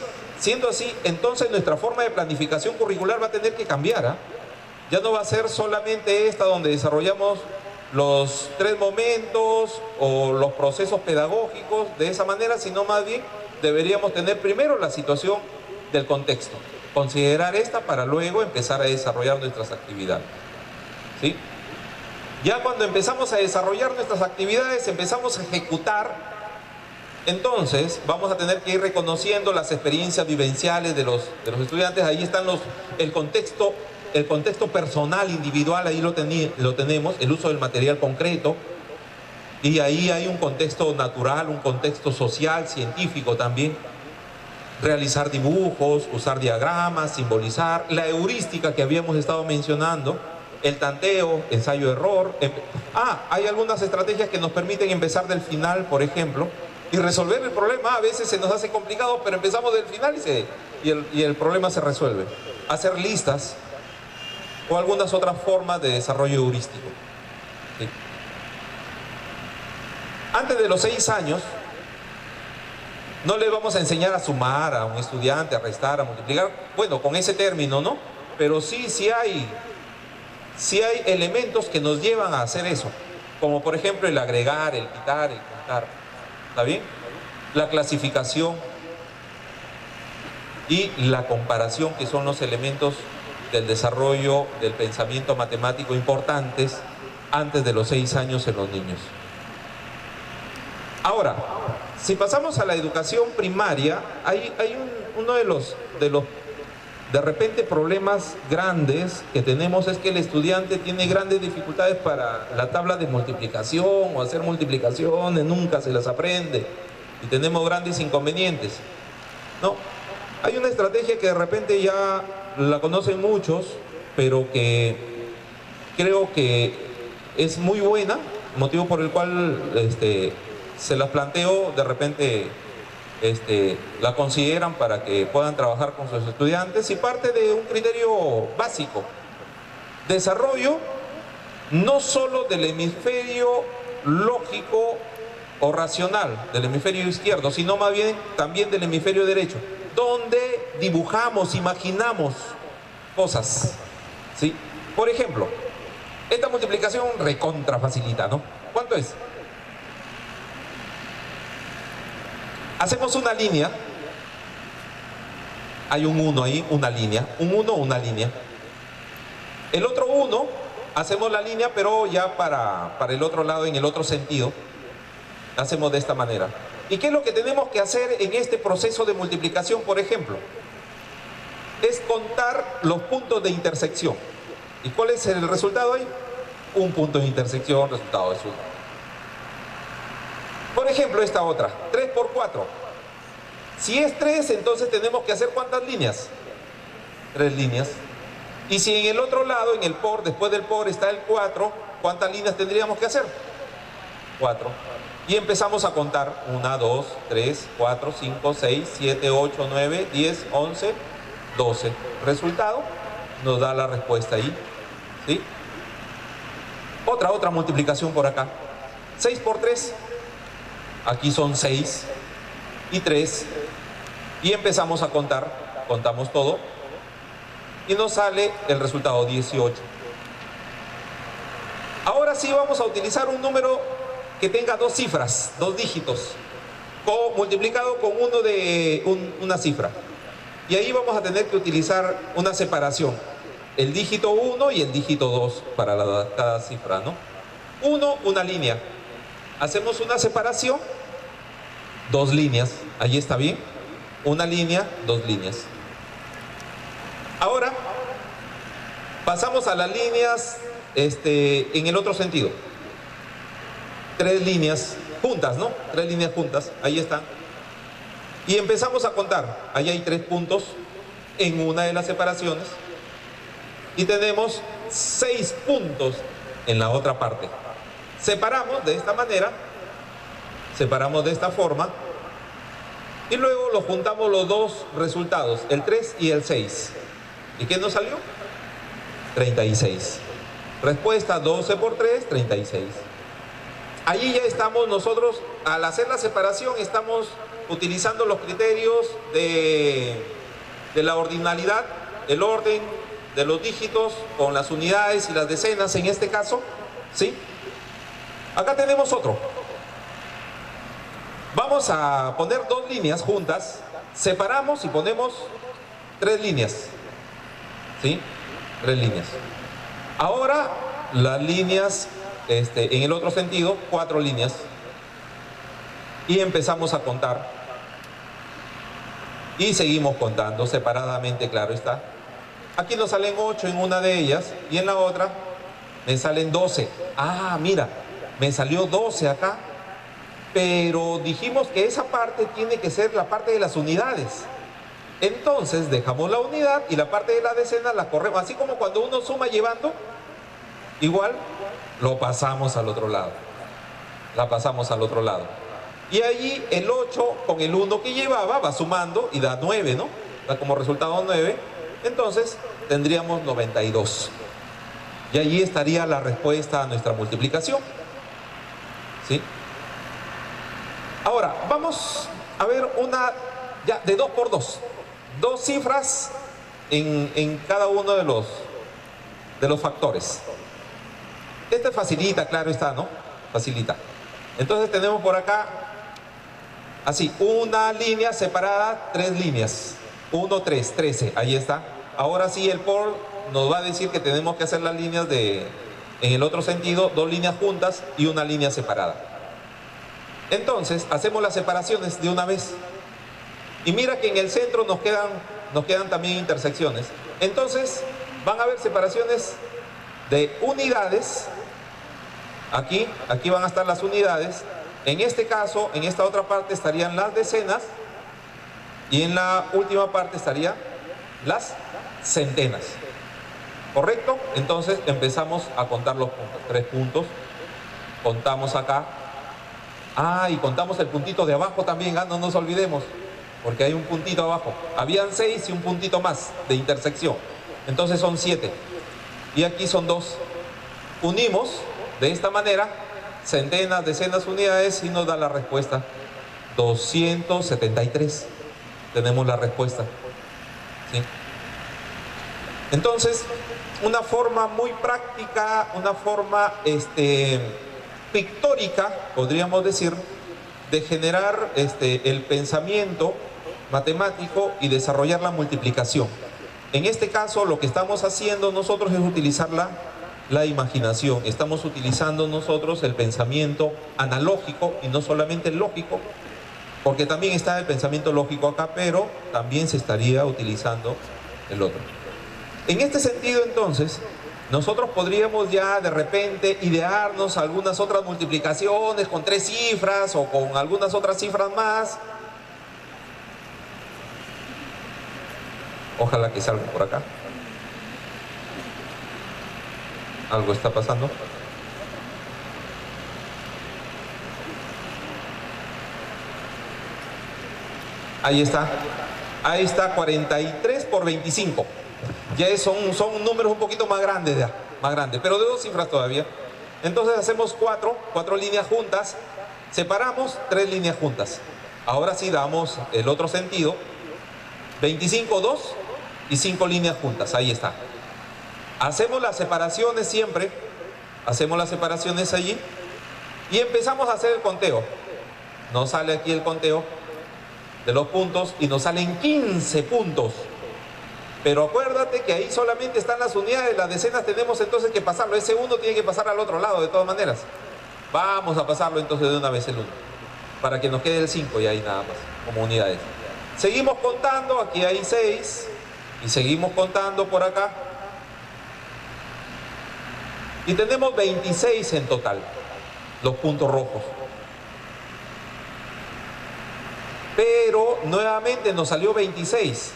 entonces nuestra forma de planificación curricular va a tener que cambiar, ¿ah? Ya no va a ser solamente esta donde desarrollamos los 3 momentos o los procesos pedagógicos de esa manera, sino más bien deberíamos tener primero la situación del contexto, considerar esta para luego empezar a desarrollar nuestras actividades, ¿sí? Ya cuando empezamos a desarrollar nuestras actividades, empezamos a ejecutar, entonces vamos a tener que ir reconociendo las experiencias vivenciales de los estudiantes. Ahí están el contexto personal, individual, ahí lo tenemos, el uso del material concreto, y ahí hay un contexto natural, un contexto social, científico también. Realizar dibujos, usar diagramas, simbolizar, la heurística que habíamos estado mencionando, el tanteo, ensayo-error. Hay algunas estrategias que nos permiten empezar del final, por ejemplo, y resolver el problema. A veces se nos hace complicado, pero empezamos del final y el problema se resuelve. Hacer listas o algunas otras formas de desarrollo heurístico, ¿sí? Antes de los 6 años, no le vamos a enseñar a sumar a un estudiante, a restar, a multiplicar, bueno, con ese término, ¿no? Pero sí hay elementos que nos llevan a hacer eso, como por ejemplo el agregar, el quitar, el contar, ¿está bien? La clasificación y la comparación, que son los elementos del desarrollo del pensamiento matemático importantes antes de los 6 años en los niños. Ahora, si pasamos a la educación primaria, hay uno de los de repente problemas grandes que tenemos, es que el estudiante tiene grandes dificultades para la tabla de multiplicación o hacer multiplicaciones, nunca se las aprende y tenemos grandes inconvenientes. No, hay una estrategia que de repente ya la conocen muchos, pero que creo que es muy buena, motivo por el cual se las planteo, de repente la consideran para que puedan trabajar con sus estudiantes, y parte de un criterio básico: desarrollo no solo del hemisferio lógico o racional, del hemisferio izquierdo, sino más bien también del hemisferio derecho, donde dibujamos, imaginamos cosas, ¿sí? Por ejemplo, esta multiplicación recontra facilita, ¿no? ¿Cuánto es? Hacemos una línea, hay un 1 ahí, una línea, un 1, una línea. El otro 1, hacemos la línea, pero ya para el otro lado, en el otro sentido, hacemos de esta manera. ¿Y qué es lo que tenemos que hacer en este proceso de multiplicación, por ejemplo? Es contar los puntos de intersección. ¿Y cuál es el resultado ahí? Un punto de intersección, resultado es 1. Por ejemplo, esta otra, 3 por 4. Si es 3, entonces tenemos que hacer ¿cuántas líneas? 3 líneas. Y si en el otro lado, en el por, después del por está el 4, ¿cuántas líneas tendríamos que hacer? 4. Y empezamos a contar: 1, 2, 3, 4, 5, 6, 7, 8, 9, 10, 11, 12. Resultado nos da la respuesta ahí, ¿sí? Otra multiplicación por acá. 6 por 3. Aquí son 6 y 3. Y empezamos a contar, contamos todo, y nos sale el resultado 18. Ahora sí vamos a utilizar un número que tenga 2 cifras, 2 dígitos, multiplicado con una cifra. Y ahí vamos a tener que utilizar una separación, el dígito 1 y el dígito 2 para cada cifra, ¿no? 1, una línea. Hacemos una separación, 2 líneas, ahí está bien. Una línea, 2 líneas. Ahora pasamos a las líneas en el otro sentido. 3 líneas juntas, ¿no? 3 líneas juntas, ahí están. Y empezamos a contar. Ahí hay 3 puntos en una de las separaciones. Y tenemos 6 puntos en la otra parte. Separamos de esta manera, separamos de esta forma, Y luego los juntamos los dos resultados, el 3 y el 6. ¿Y qué nos salió? 36. Respuesta 12 por 3, 36. Allí ya estamos nosotros, al hacer la separación, estamos utilizando los criterios de la ordinalidad, el orden de los dígitos con las unidades y las decenas en este caso, ¿sí? Acá tenemos otro. Vamos a poner dos líneas juntas, separamos y ponemos 3 líneas, ¿sí? 3 líneas. Ahora las líneas, en el otro sentido, 4 líneas. Y empezamos a contar. Y seguimos contando separadamente, claro está. Aquí nos salen 8 en una de ellas y en la otra me salen 12. Ah, mira, me salió 12 acá. Pero dijimos que esa parte tiene que ser la parte de las unidades. Entonces dejamos la unidad y la parte de la decena la corremos. Así como cuando uno suma llevando, igual lo pasamos al otro lado. La pasamos al otro lado. Y allí el 8 con el 1 que llevaba va sumando y da 9, ¿no? Da como resultado 9. Entonces tendríamos 92. Y allí estaría la respuesta a nuestra multiplicación. ¿Sí? Ahora, vamos a ver una ya de 2 por 2. 2 cifras en cada uno de los factores. Este facilita, claro está, ¿no? Facilita. Entonces tenemos por acá, así, una línea separada, 3 líneas. 1, 3, 13, ahí está. Ahora sí el por nos va a decir que tenemos que hacer las líneas en el otro sentido, 2 líneas juntas y una línea separada. Entonces, hacemos las separaciones de una vez. Y mira que en el centro nos quedan también intersecciones. Entonces, van a haber separaciones de unidades. Aquí van a estar las unidades. En este caso, en esta otra parte estarían las decenas. Y en la última parte estarían las centenas. ¿Correcto? Entonces, empezamos a contar los puntos. 3 puntos. Contamos acá. Ah, y contamos el puntito de abajo también, no nos olvidemos, porque hay un puntito abajo. Habían 6 y un puntito más de intersección. Entonces son 7. Y aquí son 2. Unimos de esta manera, centenas, decenas, unidades, y nos da la respuesta. 273. Tenemos la respuesta. ¿Sí? Entonces, una forma muy práctica, una forma pictórica, podríamos decir, de generar el pensamiento matemático y desarrollar la multiplicación. En este caso, lo que estamos haciendo nosotros es utilizar la imaginación. Estamos utilizando nosotros el pensamiento analógico y no solamente el lógico, porque también está el pensamiento lógico acá, pero también se estaría utilizando el otro. En este sentido, entonces, nosotros podríamos ya de repente idearnos algunas otras multiplicaciones con 3 cifras o con algunas otras cifras más. Ojalá que salga por acá. Algo está pasando. Ahí está. Ahí está, 43 por 25. Ya son números un poquito más grandes ya, más grandes, pero de 2 cifras todavía. Entonces hacemos 4 líneas juntas, separamos 3 líneas juntas. Ahora sí damos el otro sentido, 25, 2 y 5 líneas juntas, ahí está. Hacemos las separaciones siempre, hacemos las separaciones allí y empezamos a hacer el conteo. Nos sale aquí el conteo de los puntos y nos salen 15 puntos. Pero acuérdate que ahí solamente están las unidades, las decenas tenemos entonces que pasarlo. Ese 1 tiene que pasar al otro lado de todas maneras. Vamos a pasarlo entonces de una vez el 1, para que nos quede el 5 y ahí nada más, como unidades. Seguimos contando, aquí hay 6, y seguimos contando por acá. Y tenemos 26 en total, los puntos rojos. Pero nuevamente nos salió 26.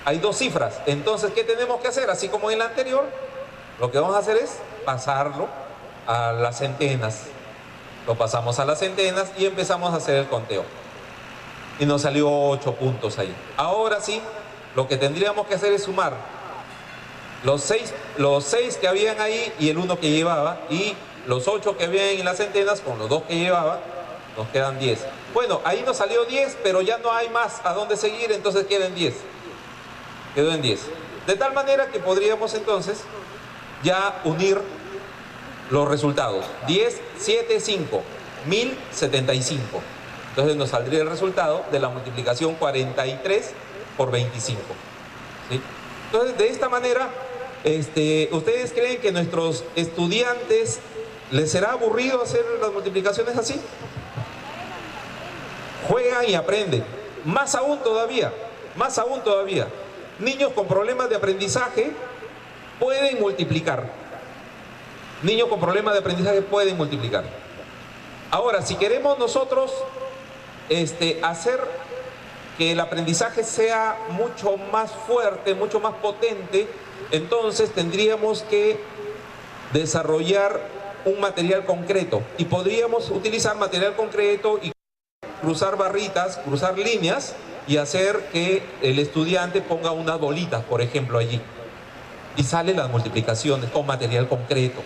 Hay 2 cifras. Entonces, ¿qué tenemos que hacer? Así como en la anterior, lo que vamos a hacer es pasarlo a las centenas. Lo pasamos a las centenas y empezamos a hacer el conteo. y nos salió 8 puntos ahí. Ahora sí, lo que tendríamos que hacer es sumar los 6 que habían ahí y el 1 que llevaba, y los 8 que habían en las centenas con los 2 que llevaba, nos quedan 10. Bueno, ahí nos salió 10, pero ya no hay más a dónde seguir, entonces queda en 10. Quedó en 10. De tal manera que podríamos entonces ya unir los resultados. 10, 7, 5, 1075. Entonces nos saldría el resultado de la multiplicación 43 por 25. ¿Sí? Entonces, de esta manera, ¿ustedes creen que a nuestros estudiantes les será aburrido hacer las multiplicaciones así? Juegan y aprenden. Más aún todavía, más aún todavía. Niños con problemas de aprendizaje pueden multiplicar. Niños con problemas de aprendizaje pueden multiplicar. Ahora, si queremos nosotros hacer que el aprendizaje sea mucho más fuerte, mucho más potente, entonces tendríamos que desarrollar un material concreto, y podríamos utilizar material concreto y cruzar barritas, cruzar líneas, y hacer que el estudiante ponga unas bolitas, por ejemplo, allí, y salen las multiplicaciones con material concreto.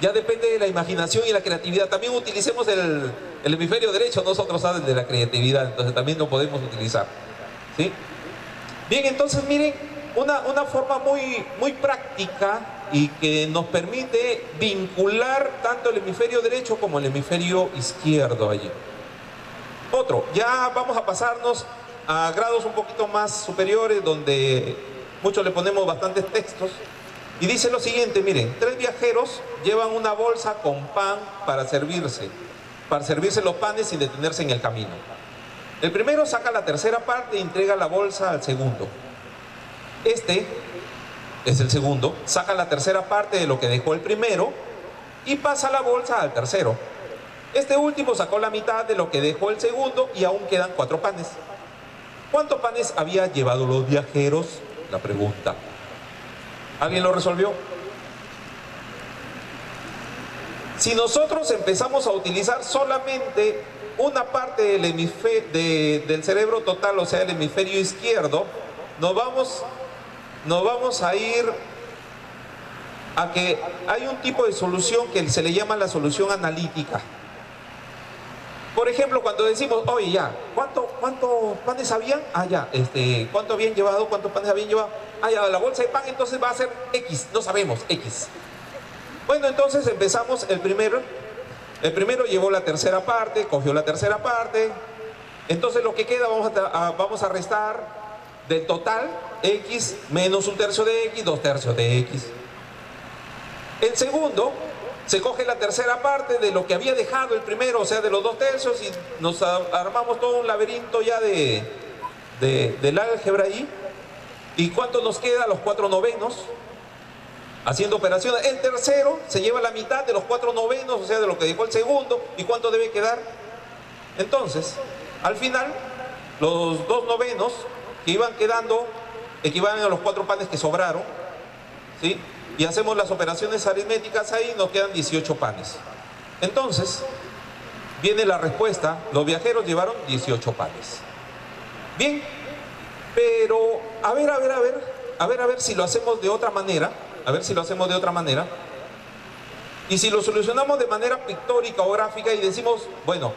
Ya depende de la imaginación y la creatividad. También utilicemos el hemisferio derecho, nosotros saben de la creatividad, entonces también lo podemos utilizar, ¿sí? Bien, entonces miren, una forma muy práctica y que nos permite vincular tanto el hemisferio derecho como el hemisferio izquierdo allí. Otro, ya vamos a pasarnos a grados un poquito más superiores, donde muchos le ponemos bastantes textos. Y dice lo siguiente, miren, 3 viajeros llevan una bolsa con pan para servirse los panes sin detenerse en el camino. El primero saca la tercera parte e entrega la bolsa al segundo. Este es el segundo, saca la tercera parte de lo que dejó el primero y pasa la bolsa al tercero. Este último sacó la mitad de lo que dejó el segundo y aún quedan 4 panes. ¿Cuántos panes había llevado los viajeros? La pregunta. ¿Alguien lo resolvió? Si nosotros empezamos a utilizar solamente una parte del cerebro total, o sea, el hemisferio izquierdo, nos vamos a ir a que hay un tipo de solución que se le llama la solución analítica. Por ejemplo, cuando decimos, oye, ya, ¿cuántos panes habían? Ah, ya, ¿cuánto habían llevado? ¿Cuántos panes habían llevado? Ah, ya, la bolsa de pan entonces va a ser X, no sabemos, X. Bueno, entonces empezamos el primero llevó la tercera parte, cogió la tercera parte, entonces lo que queda vamos a restar del total X menos 1/3 de X, 2/3 de X. El segundo se coge la tercera parte de lo que había dejado el primero, o sea, de los 2/3, y nos armamos todo un laberinto ya del álgebra ahí. ¿Y cuánto nos queda? Los 4/9, haciendo operaciones. El tercero se lleva la mitad de los 4/9, o sea, de lo que dejó el segundo. ¿Y cuánto debe quedar? Entonces, al final, los 2/9 que iban quedando equivalen a los 4 panes que sobraron, ¿sí? Y hacemos las operaciones aritméticas ahí, nos quedan 18 panes. Entonces, viene la respuesta, los viajeros llevaron 18 panes. Bien, pero a ver si lo hacemos de otra manera, y si lo solucionamos de manera pictórica o gráfica y decimos, bueno,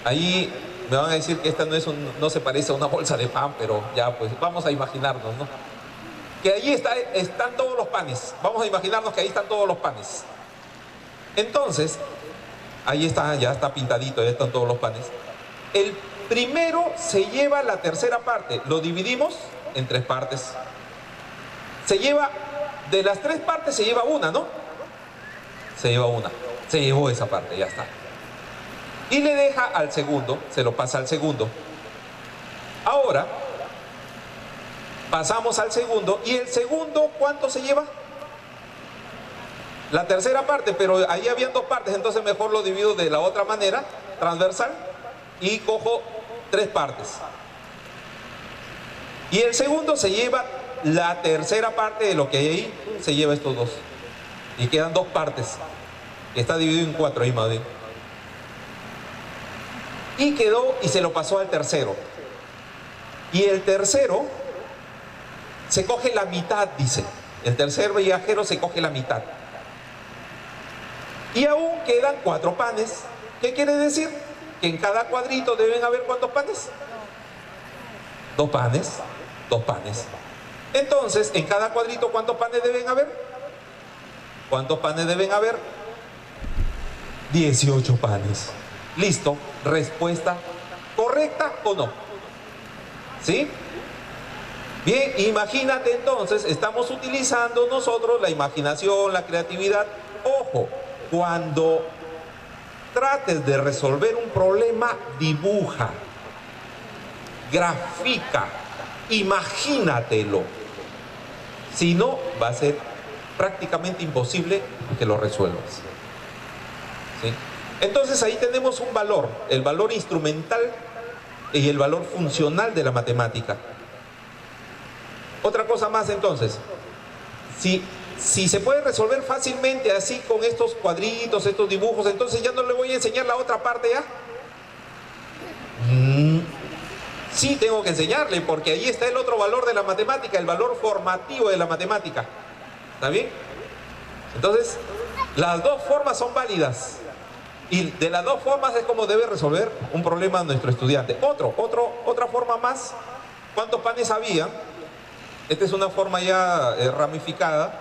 ahí me van a decir que esta no se parece a una bolsa de pan, pero ya pues vamos a imaginarnos, ¿no? Que allí están todos los panes. Vamos a imaginarnos que ahí están todos los panes. Entonces, ahí está, ya está pintadito, ya están todos los panes. El primero se lleva la tercera parte. Lo dividimos en 3 partes. De las 3 partes se lleva una, ¿no? Se lleva una. Se llevó esa parte, ya está. Y le deja al segundo, se lo pasa al segundo. Ahora, pasamos al segundo, y el segundo, ¿cuánto se lleva? La tercera parte, pero ahí habían 2 partes, entonces mejor lo divido de la otra manera, transversal, y cojo 3 partes. Y el segundo se lleva la tercera parte de lo que hay ahí, se lleva estos 2. Y quedan 2 partes, que está dividido en 4 ahí, más bien. Y quedó y se lo pasó al tercero. Y el tercero se coge la mitad, dice. El tercer viajero se coge la mitad. Y aún quedan 4 panes. ¿Qué quiere decir? Que en cada cuadrito deben haber ¿cuántos panes? 2 panes. 2 panes. Entonces, en cada cuadrito, ¿cuántos panes deben haber? ¿Cuántos panes deben haber? 18 panes. Listo. Respuesta correcta o no. ¿Sí? Bien, imagínate entonces, estamos utilizando nosotros la imaginación, la creatividad. Ojo, cuando trates de resolver un problema, dibuja, grafica, imagínatelo. Si no, va a ser prácticamente imposible que lo resuelvas. ¿Sí? Entonces ahí tenemos un valor, el valor instrumental y el valor funcional de la matemática. Otra cosa más entonces, si se puede resolver fácilmente así con estos cuadritos, estos dibujos, entonces ya no le voy a enseñar la otra parte ya. Sí tengo que enseñarle, porque ahí está el otro valor de la matemática, el valor formativo de la matemática. ¿Está bien? Entonces, las dos formas son válidas. Y de las dos formas es como debe resolver un problema nuestro estudiante. Otra forma más. ¿Cuántos panes había? Esta es una forma ya ramificada.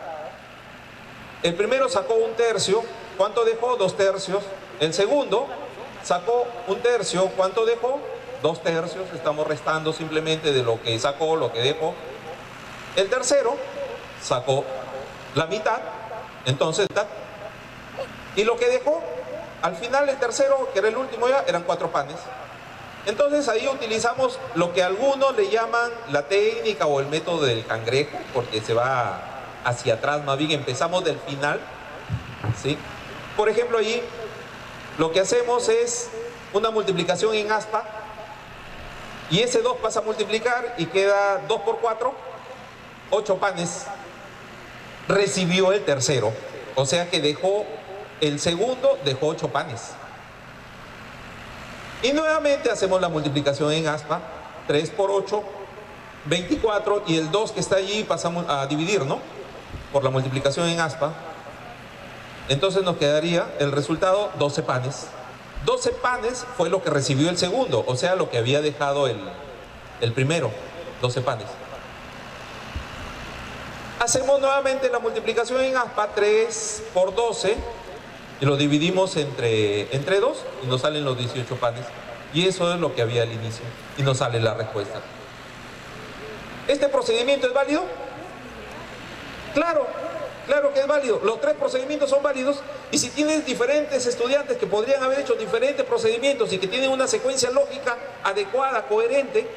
El primero sacó 1/3. ¿Cuánto dejó? 2/3. El segundo sacó 1/3. ¿Cuánto dejó? 2/3. Estamos restando simplemente de lo que sacó, lo que dejó. El tercero sacó la mitad. Entonces, y lo que dejó, al final el tercero, que era el último ya, eran 4 panes. Entonces ahí utilizamos lo que algunos le llaman la técnica o el método del cangrejo, porque se va hacia atrás, más bien empezamos del final, ¿sí? Por ejemplo, allí lo que hacemos es una multiplicación en aspa, y ese 2 pasa a multiplicar y queda 2 por 4, 8 panes. Recibió el tercero, o sea que dejó, el segundo dejó 8 panes. Y nuevamente hacemos la multiplicación en aspa, 3 por 8, 24, y el 2 que está allí pasamos a dividir, ¿no? Por la multiplicación en aspa. Entonces nos quedaría el resultado 12 panes. 12 panes fue lo que recibió el segundo, o sea, lo que había dejado el primero, 12 panes. Hacemos nuevamente la multiplicación en aspa, 3 por 12, y lo dividimos entre 2 y nos salen los 18 panes. Y eso es lo que había al inicio, y nos sale la respuesta. ¿Este procedimiento es válido? Claro, claro que es válido. Los 3 procedimientos son válidos, y si tienes diferentes estudiantes que podrían haber hecho diferentes procedimientos y que tienen una secuencia lógica adecuada, coherente,